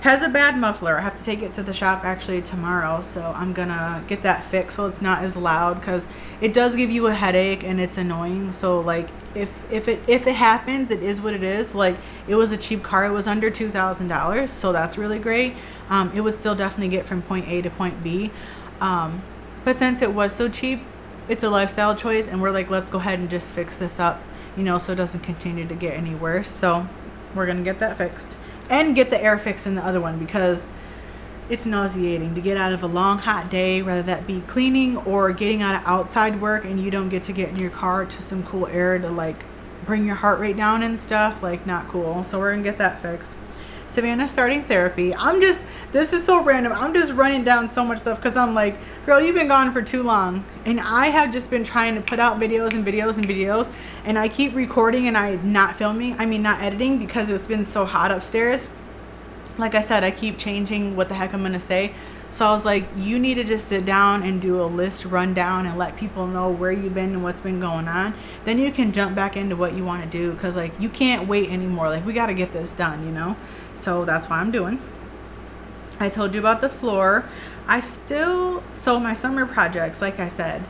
Has a bad muffler. I have to take it to the shop actually tomorrow, so I'm gonna get that fixed so it's not as loud, because it does give you a headache and it's annoying. So like if it happens, it is what it is. Like, it was a cheap car. It was under $2,000, so that's really great. It would still definitely get from point A to point B, but since it was so cheap, it's a lifestyle choice, and we're like, let's go ahead and just fix this up, you know, so it doesn't continue to get any worse. So we're gonna get that fixed and get the air fixed in the other one, because it's nauseating to get out of a long hot day, whether that be cleaning or getting out of outside work, and you don't get to get in your car to some cool air to like bring your heart rate down and stuff. Like, not cool. So we're gonna get that fixed. Savannah's starting therapy. This is so random. I'm just running down so much stuff because I'm like, girl, you've been gone for too long. And I have just been trying to put out videos and videos and videos. And I keep recording and I'm not editing, because it's been so hot upstairs. Like I said, I keep changing what the heck I'm going to say. So I was like, you need to just sit down and do a list rundown and let people know where you've been and what's been going on. Then you can jump back into what you want to do, because like, you can't wait anymore. Like, we got to get this done, you know? So that's what I'm doing. I told you about the floor. So my summer projects, like I said,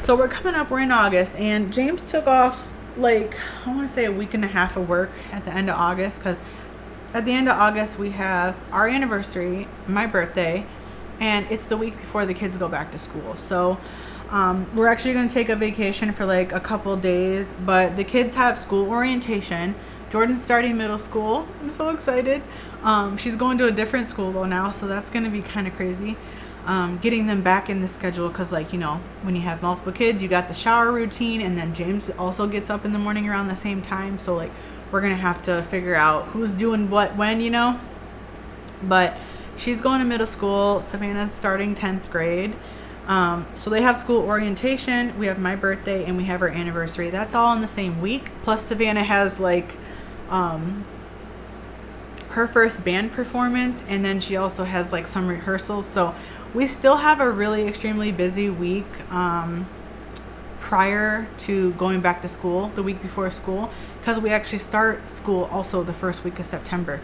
so we're in August, and James took off like, I want to say a week and a half of work at the end of August, because at the end of August we have our anniversary, my birthday, and it's the week before the kids go back to school. So we're actually going to take a vacation for like a couple days, but the kids have school orientation. Jordan's starting middle school. I'm so excited. She's going to a different school though now, so that's going to be kind of crazy. Getting them back in the schedule, because like, you know, when you have multiple kids, you got the shower routine, and then James also gets up in the morning around the same time. So like, we're going to have to figure out who's doing what when, you know. But she's going to middle school. Savannah's starting 10th grade. So they have school orientation, we have my birthday, and we have our anniversary. That's all in the same week. Plus Savannah has like her first band performance, and then she also has like some rehearsals. So we still have a really extremely busy week prior to going back to school, the week before school, because we actually start school also the first week of September.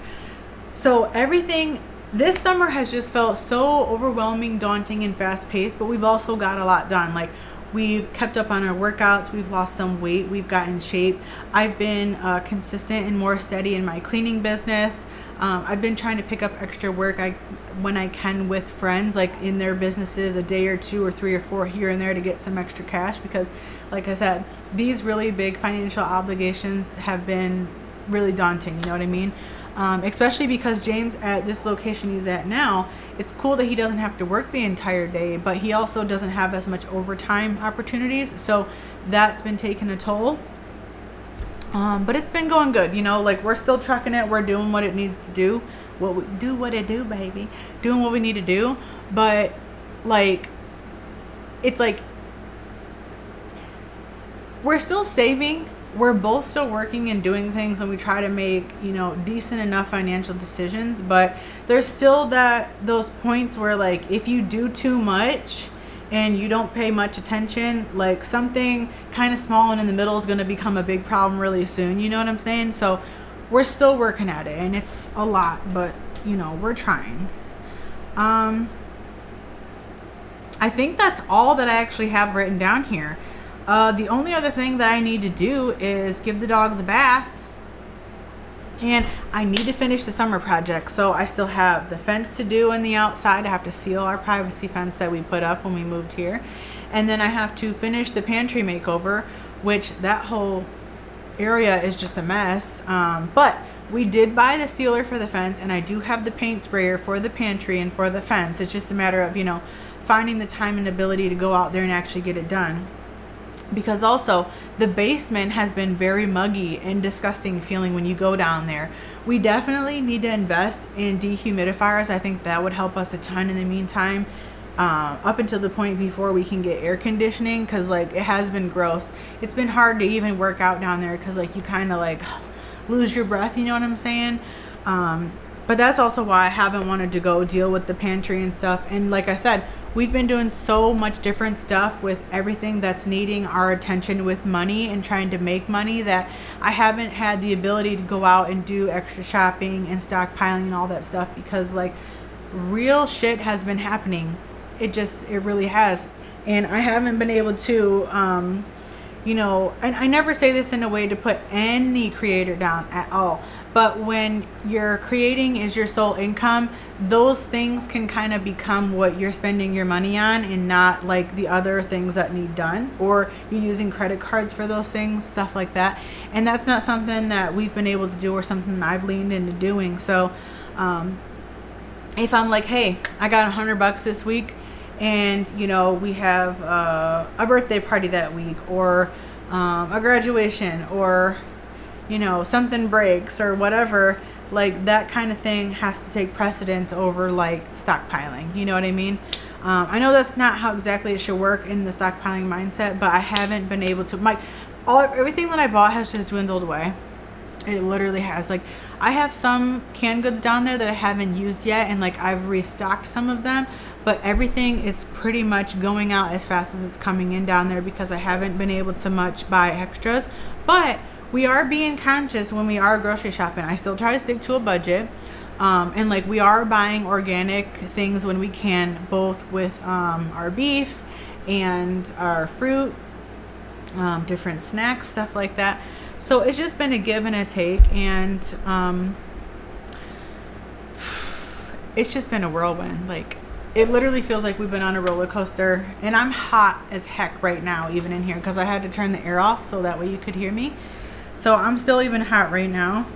So everything this summer has just felt so overwhelming, daunting, and fast paced, but we've also got a lot done. Like, we've kept up on our workouts, we've lost some weight, we've gotten in shape. I've been consistent and more steady in my cleaning business. I've been trying to pick up extra work when I can with friends, like in their businesses, a day or two or 3 or 4 here and there to get some extra cash, because like I said, these really big financial obligations have been really daunting, you know what I mean? Especially because James, at this location he's at now, it's cool that he doesn't have to work the entire day, but he also doesn't have as much overtime opportunities, so that's been taking a toll. But it's been going good, you know, like, we're still trucking it, we're doing what it needs to do, baby, doing what we need to do. But like, it's like, we're still saving, we're both still working and doing things, and we try to make, you know, decent enough financial decisions. But there's still those points where, like, if you do too much and you don't pay much attention, like, something kind of small and in the middle is going to become a big problem really soon, you know what I'm saying? So we're still working at it, and it's a lot, but you know, we're trying. I think that's all that I actually have written down here. The only other thing that I need to do is give the dogs a bath, and I need to finish the summer project. So I still have the fence to do on the outside. I have to seal our privacy fence that we put up when we moved here, and then I have to finish the pantry makeover, which that whole area is just a mess. But we did buy the sealer for the fence, and I do have the paint sprayer for the pantry and for the fence. It's just a matter of, you know, finding the time and ability to go out there and actually get it done. Because also, the basement has been very muggy and disgusting feeling when you go down there. We definitely need to invest in dehumidifiers. I think that would help us a ton in the meantime. up until the point before we can get air conditioning, because like it has been gross. It's been hard to even work out down there because like you kind of like lose your breath, you know what I'm saying? But that's also why I haven't wanted to go deal with the pantry and stuff. And like I said, we've been doing so much different stuff with everything that's needing our attention with money and trying to make money, that I haven't had the ability to go out and do extra shopping and stockpiling and all that stuff, because like real shit has been happening. It really has. And I haven't been able to, you know, and I never say this in a way to put any creator down at all, but when you're creating is your sole income, those things can kind of become what you're spending your money on, and not like the other things that need done, or you're using credit cards for those things, stuff like that. And that's not something that we've been able to do, or something I've leaned into doing. So if I'm like, hey, I got $100 this week, and you know, we have a birthday party that week, or a graduation, or you know, something breaks or whatever, like that kind of thing has to take precedence over like stockpiling, you know what I mean? I know that's not how exactly it should work in the stockpiling mindset, but I haven't been able to. Everything that I bought has just dwindled away. It literally has. Like, I have some canned goods down there that I haven't used yet, and like I've restocked some of them, but everything is pretty much going out as fast as it's coming in down there, because I haven't been able to much buy extras. But we are being conscious when we are grocery shopping. I still try to stick to a budget, and like we are buying organic things when we can, both with our beef and our fruit, different snacks, stuff like that. So it's just been a give and a take, and it's just been a whirlwind. Like, it literally feels like we've been on a roller coaster, and I'm hot as heck right now, even in here, because I had to turn the air off so that way you could hear me. So I'm still even hot right now.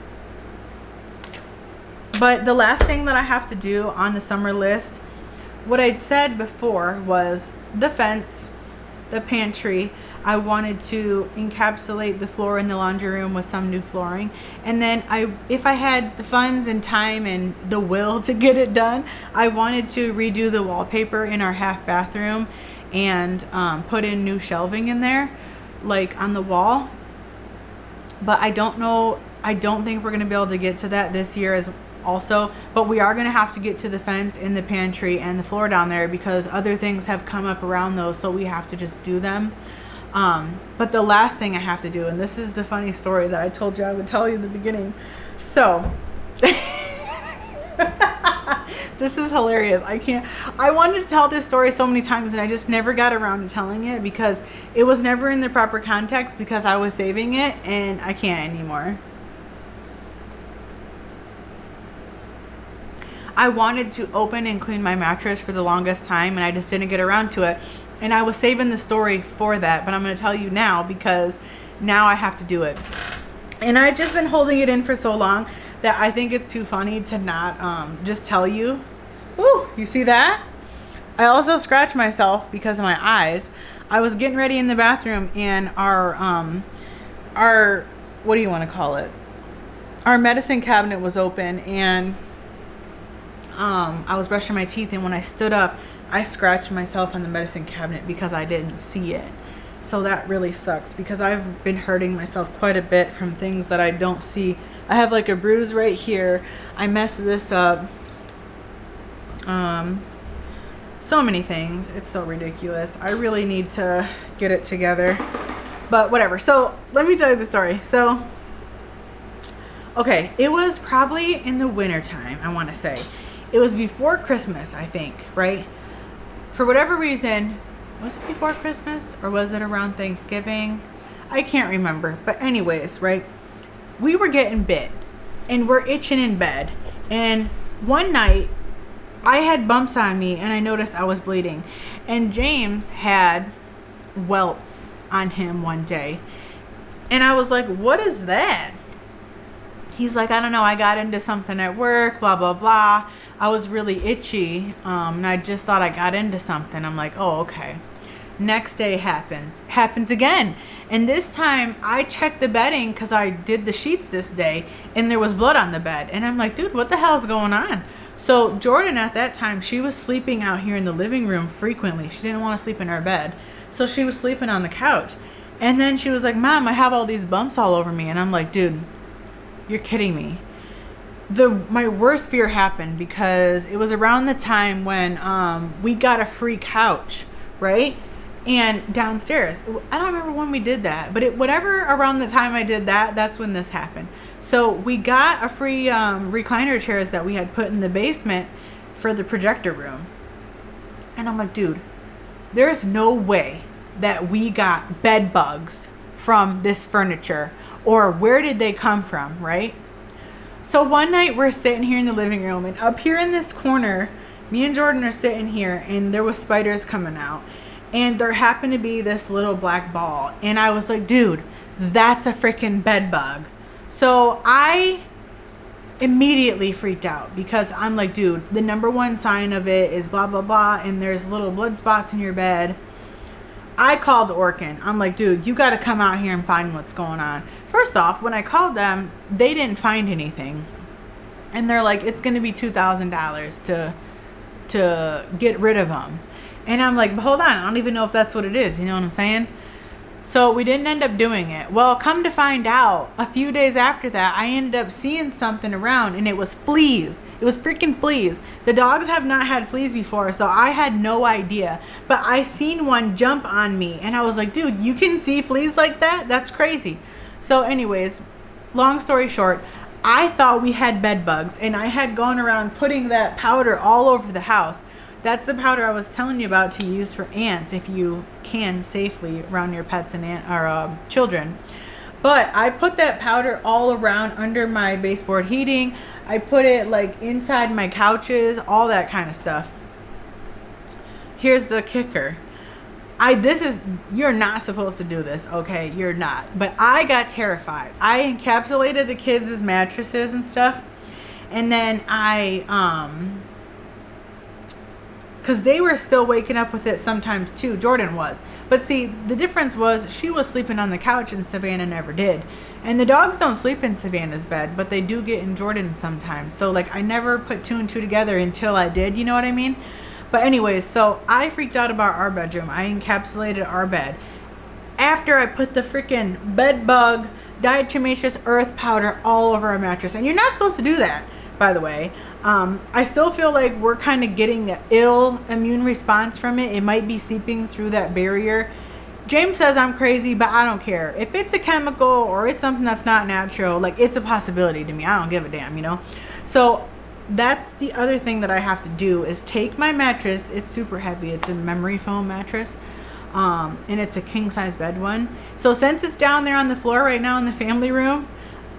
But the last thing that I have to do on the summer list, what I'd said before, was the fence, the pantry. I wanted to encapsulate the floor in the laundry room with some new flooring. And then if I had the funds and time and the will to get it done, I wanted to redo the wallpaper in our half bathroom and put in new shelving in there, like on the wall. But I don't know, I don't think we're going to be able to get to that this year as also, but we are going to have to get to the fence in the pantry and the floor down there, because other things have come up around those, so we have to just do them. But the last thing I have to do, and this is the funny story that I told you I would tell you in the beginning. So this is hilarious. I wanted to tell this story so many times, and I just never got around to telling it, because it was never in the proper context, because I was saving it, and I can't anymore. I wanted to open and clean my mattress for the longest time, and I just didn't get around to it. And I was saving the story for that, but I'm going to tell you now, because now I have to do it. And I've just been holding it in for so long that I think it's too funny to not just tell you. Ooh, you see that? I also scratched myself because of my eyes. I was getting ready in the bathroom, and our what do you want to call it? Our medicine cabinet was open, and I was brushing my teeth, and when I stood up, I scratched myself on the medicine cabinet because I didn't see it. So that really sucks, because I've been hurting myself quite a bit from things that I don't see. I have like a bruise right here. I messed this up. So many things. It's so ridiculous. I really need to get it together. But whatever. So let me tell you the story. So, okay, it was probably in the winter time, I want to say. It was before Christmas, I think, right? For whatever reason, was it before Christmas or was it around Thanksgiving? I can't remember. But anyways, right? We were getting bit and we're itching in bed. And one night I had bumps on me and I noticed I was bleeding. And James had welts on him one day. And I was like, what is that? He's like, I don't know. I got into something at work, blah, blah, blah. I was really itchy, and I just thought I got into something. I'm like, oh, okay. Next day happens again. And this time I checked the bedding because I did the sheets this day, and there was blood on the bed. And I'm like, dude, what the hell is going on? So Jordan at that time, she was sleeping out here in the living room frequently. She didn't want to sleep in our bed. So she was sleeping on the couch. And then she was like, Mom, I have all these bumps all over me. And I'm like, dude, you're kidding me. My worst fear happened because it was around the time when we got a free couch, right? And downstairs, I don't remember when we did that, but whatever around the time I did that, that's when this happened. So we got a free recliner chairs that we had put in the basement for the projector room. And I'm like, dude, there's no way that we got bed bugs from this furniture, or where did they come from, right? So one night we're sitting here in the living room, and up here in this corner, me and Jordan are sitting here, and there was spiders coming out. And there happened to be this little black ball. And I was like, dude, that's a freaking bed bug. So I immediately freaked out because I'm like, dude, the number one sign of it is blah, blah, blah. And there's little blood spots in your bed. I called Orkin. I'm like, dude, you got to come out here and find what's going on. First off, when I called them, they didn't find anything. And they're like, it's going to be $2,000 to get rid of them. And I'm like, hold on, I don't even know if that's what it is. You know what I'm saying? So we didn't end up doing it. Well, come to find out, a few days after that, I ended up seeing something around, and it was fleas. It was freaking fleas. The dogs have not had fleas before, so I had no idea. But I seen one jump on me, and I was like, dude, you can see fleas like that? That's crazy. So anyways, long story short, I thought we had bed bugs, and I had gone around putting that powder all over the house. That's the powder I was telling you about to use for ants if you can safely around your pets and children. But I put that powder all around under my baseboard heating. I put it like inside my couches, all that kind of stuff. Here's the kicker. You're not supposed to do this, okay? You're not. But I got terrified. I encapsulated the kids' mattresses and stuff. And then because they were still waking up with it sometimes too. Jordan was. But see, the difference was she was sleeping on the couch and Savannah never did. And the dogs don't sleep in Savannah's bed, but they do get in Jordan's sometimes. So like I never put two and two together until I did, you know what I mean? But anyways, so I freaked out about our bedroom. I encapsulated our bed. After I put the freaking bed bug diatomaceous earth powder all over our mattress. And you're not supposed to do that, by the way. I still feel like we're kind of getting an ill immune response from it. It might be seeping through that barrier. James says I'm crazy, but I don't care. If it's a chemical or it's something that's not natural, like it's a possibility to me. I don't give a damn, you know? So that's the other thing that I have to do is take my mattress. It's super heavy. It's a memory foam mattress. And it's a king size bed one. So since it's down there on the floor right now in the family room,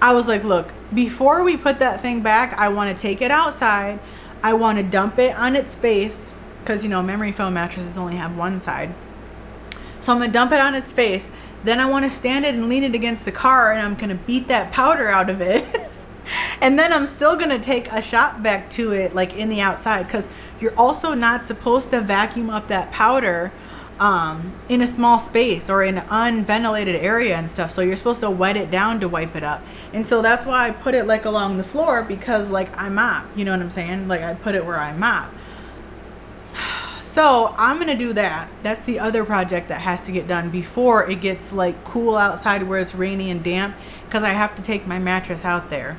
I was like, look, before we put that thing back, I want to take it outside. I want to dump it on its face because, you know, memory foam mattresses only have one side. So I'm going to dump it on its face. Then I want to stand it and lean it against the car, and I'm going to beat that powder out of it. And then I'm still going to take a shop vac to it, like in the outside, because you're also not supposed to vacuum up that powder in a small space or in an unventilated area and stuff. So you're supposed to wet it down to wipe it up. And so that's why I put it like along the floor, because like I mop, you know what I'm saying? Like I put it where I mop. So I'm going to do that. That's the other project that has to get done before it gets like cool outside where it's rainy and damp, because I have to take my mattress out there.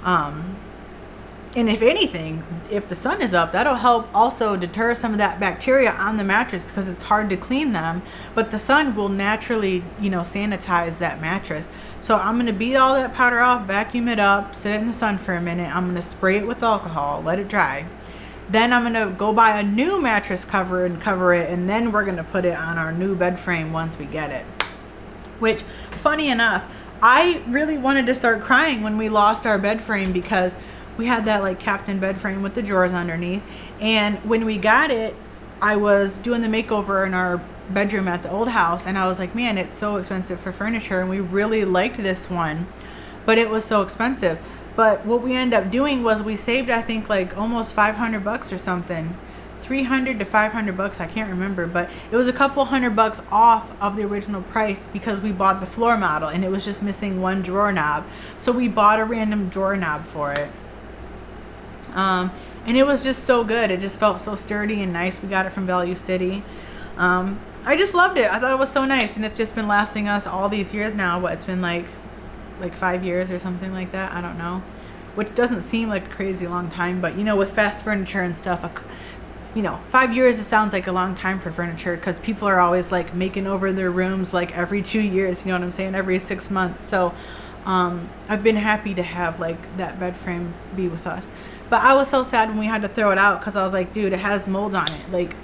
And if anything, if the sun is up, that'll help also deter some of that bacteria on the mattress, because it's hard to clean them. But the sun will naturally, you know, sanitize that mattress. So I'm going to beat all that powder off, vacuum it up, sit it in the sun for a minute. I'm going to spray it with alcohol, let it dry. Then I'm going to go buy a new mattress cover and cover it. And then we're going to put it on our new bed frame once we get it. Which, funny enough, I really wanted to start crying when we lost our bed frame, because we had that like captain bed frame with the drawers underneath. And when we got it, I was doing the makeover in our bedroom at the old house. And I was like, man, it's so expensive for furniture. And we really liked this one, but it was so expensive. But what we ended up doing was we saved, I think, like almost $500 or something. 300 to 500 bucks, I can't remember, but it was a couple $100 off of the original price, because we bought the floor model and it was just missing one drawer knob. So we bought a random drawer knob for it. And and it was just so good. It just felt so sturdy and nice. We got it from Value City. I just loved it. I thought it was so nice, and it's just been lasting us all these years now. What, it's been like 5 years or something like that. I don't know, which doesn't seem like a crazy long time, but you know, with fast furniture and stuff, you know, 5 years, it sounds like a long time for furniture, because people are always like making over their rooms like every 2 years, you know what I'm saying, every 6 months. So I've been happy to have like that bed frame be with us. But I was so sad when we had to throw it out, because I was like, dude, it has mold on it. Like,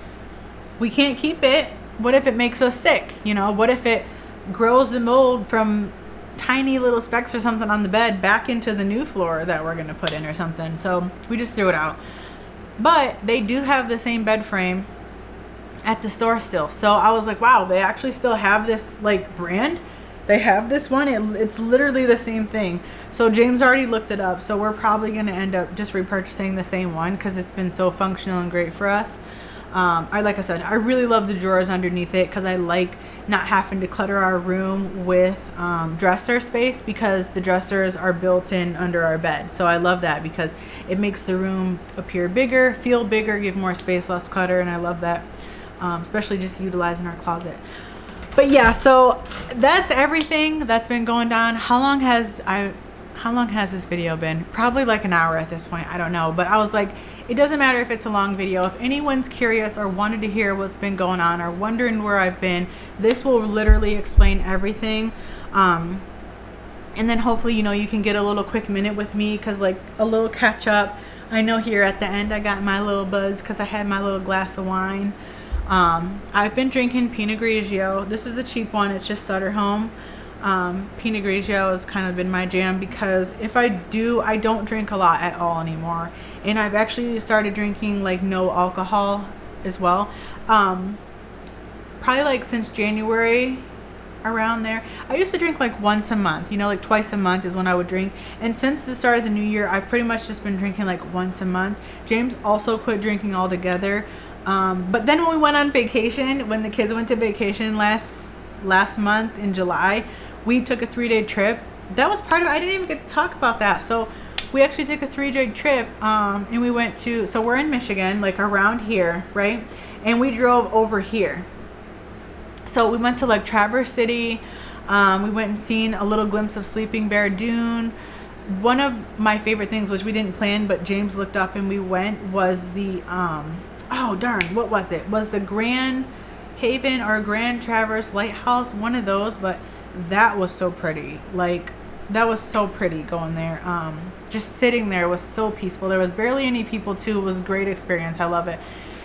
we can't keep it. What if it makes us sick? You know, what if it grows the mold from tiny little specks or something on the bed back into the new floor that we're going to put in or something? So we just threw it out. But they do have the same bed frame at the store still. So I was like, wow, they actually still have this like brand. They have this one. It's literally the same thing. So James already looked it up. So we're probably going to end up just repurchasing the same one, because it's been so functional and great for us. Like I said, I really love the drawers underneath it, because I like not having to clutter our room with dresser space, because the dressers are built in under our bed. So I love that, because it makes the room appear bigger, feel bigger, give more space, less clutter, and I love that, especially just utilizing our closet. But yeah, so that's everything that's been going down. How long has this video been? Probably like an hour at this point. I don't know. But I was like, it doesn't matter if it's a long video. If anyone's curious or wanted to hear what's been going on or wondering where I've been, this will literally explain everything. And then hopefully, you know, you can get a little quick minute with me, because like a little catch up. I know here at the end I got my little buzz because I had my little glass of wine. I've been drinking Pinot Grigio. This is a cheap one. It's just Sutter Home. Pinot Grigio has kind of been my jam, because if I don't drink a lot at all anymore. And I've actually started drinking like no alcohol as well. Probably like since January, around there. I used to drink like once a month, you know, like twice a month is when I would drink. And since the start of the new year, I've pretty much just been drinking like once a month. James also quit drinking altogether. But then when we went on vacation, when the kids went to vacation last month in July, we took a 3-day trip. That was part of it. I didn't even get to talk about that. So we actually took a 3-day trip, and we went to, so we're in Michigan, like around here, right? And we drove over here. So we went to like Traverse City. We went and seen a little glimpse of Sleeping Bear Dune. One of my favorite things, which we didn't plan, but James looked up and we went, was the, oh darn, what was it? Was the Grand Haven or Grand Traverse Lighthouse, one of those. But that was so pretty. Like, that was so pretty going there. Just sitting there was so peaceful. There was barely any people too. It was a great experience. I love it.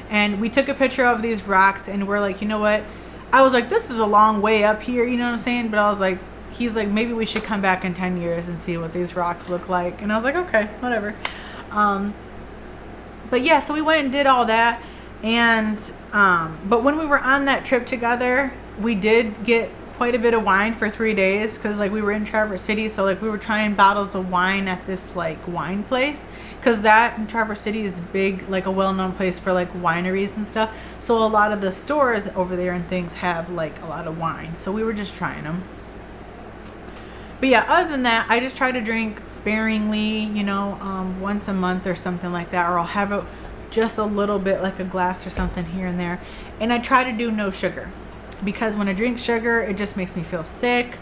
And we took a picture of these rocks, and we're like, you know what? I was like, this is a long way up here, you know what I'm saying? But I was like, he's like, maybe we should come back in 10 years and see what these rocks look like. And I was like, okay, whatever. But yeah, so we went and did all that. And but when we were on that trip together, we did get quite a bit of wine for 3 days, because like we were in Traverse City, so like we were trying bottles of wine at this like wine place, because that in Traverse City is big, like a well-known place for like wineries and stuff. So a lot of the stores over there and things have like a lot of wine, so we were just trying them. But yeah, other than that, I just try to drink sparingly, you know, once a month or something like that, or I'll have it just a little bit, like a glass or something here and there. And I try to do no sugar, because when I drink sugar, it just makes me feel sick.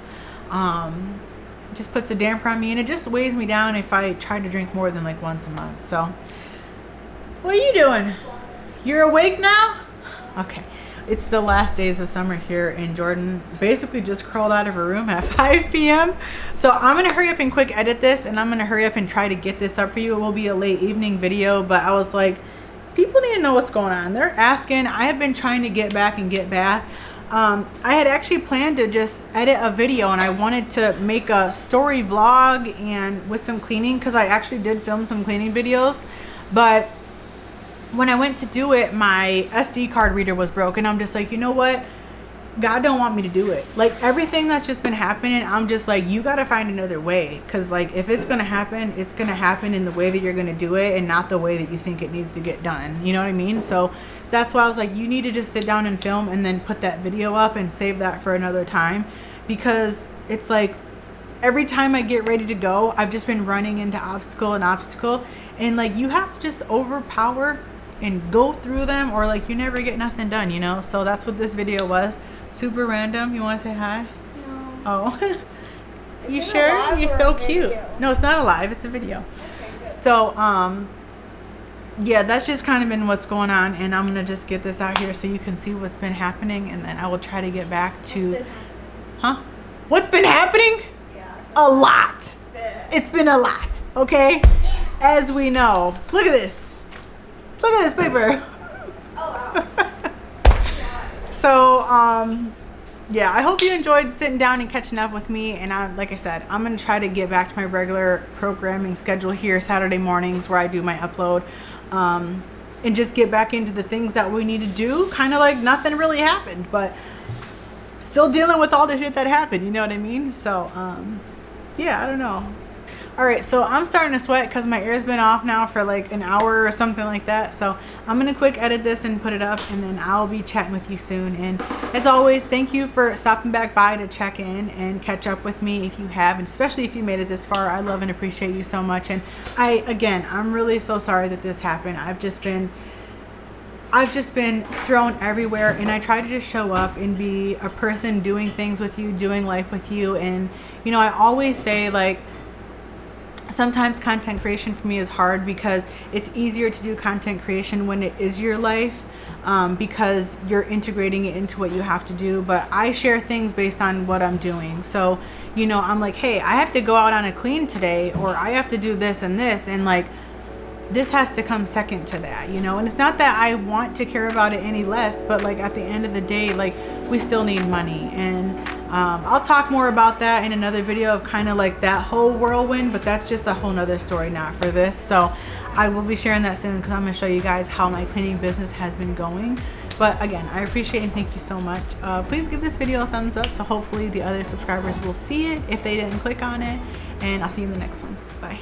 It just puts a damper on me, and it just weighs me down if I try to drink more than like once a month. So what are you doing? You're awake now? Okay. It's the last days of summer here in Jordan. Basically just crawled out of her room at 5 p.m. So I'm going to hurry up and quick edit this, and I'm going to hurry up and try to get this up for you. It will be a late evening video, but I was like, people need to know what's going on. They're asking. I have been trying to get back and get back. I had actually planned to just edit a video, and I wanted to make a story vlog and with some cleaning, because I actually did film some cleaning videos. But when I went to do it, my SD card reader was broken. I'm just like, you know what? God don't want me to do it. Like, everything that's just been happening, I'm just like, you got to find another way. Because, like, if it's going to happen, it's going to happen in the way that you're going to do it, and not the way that you think it needs to get done. You know what I mean? So that's why I was like, you need to just sit down and film, and then put that video up and save that for another time. Because it's like, every time I get ready to go, I've just been running into obstacle and obstacle, and like you have to just overpower and go through them, or like you never get nothing done, you know. So that's what this video was. Super random. You want to say hi? No. Oh. You sure? You're so cute. No, it's not alive, it's a video. Okay, so yeah, that's just kind of been what's going on, and I'm gonna just get this out here so you can see what's been happening, and then I will try to get back to what's been happening? Yeah. A lot. It's been a lot, okay? As we know. Look at this. Look at this paper. Oh wow. So yeah, I hope you enjoyed sitting down and catching up with me, and like I said, I'm gonna try to get back to my regular programming schedule here Saturday mornings where I do my upload, and just get back into the things that we need to do, kind of like nothing really happened, but still dealing with all the shit that happened, you know what I mean? So yeah, I don't know. All right, so I'm starting to sweat because my air's been off now for like an hour or something like that. So I'm gonna quick edit this and put it up, and then I'll be chatting with you soon. And as always, thank you for stopping back by to check in and catch up with me if you have, and especially if you made it this far. I love and appreciate you so much. And I'm really so sorry that this happened. I've just been thrown everywhere, and I try to just show up and be a person doing things with you, doing life with you. And you know, I always say, like, sometimes content creation for me is hard because it's easier to do content creation when it is your life, because you're integrating it into what you have to do. But I share things based on what I'm doing. So, you know, I'm like, hey, I have to go out on a clean today, or I have to do this and this, and like this has to come second to that, you know. And it's not that I want to care about it any less, but like at the end of the day, like we still need money. And I'll talk more about that in another video of kind of like that whole whirlwind, but that's just a whole nother story, not for this. So I will be sharing that soon because I'm going to show you guys how my cleaning business has been going. But again, I appreciate and thank you so much. Please give this video a thumbs up so hopefully the other subscribers will see it if they didn't click on it, and I'll see you in the next one. Bye.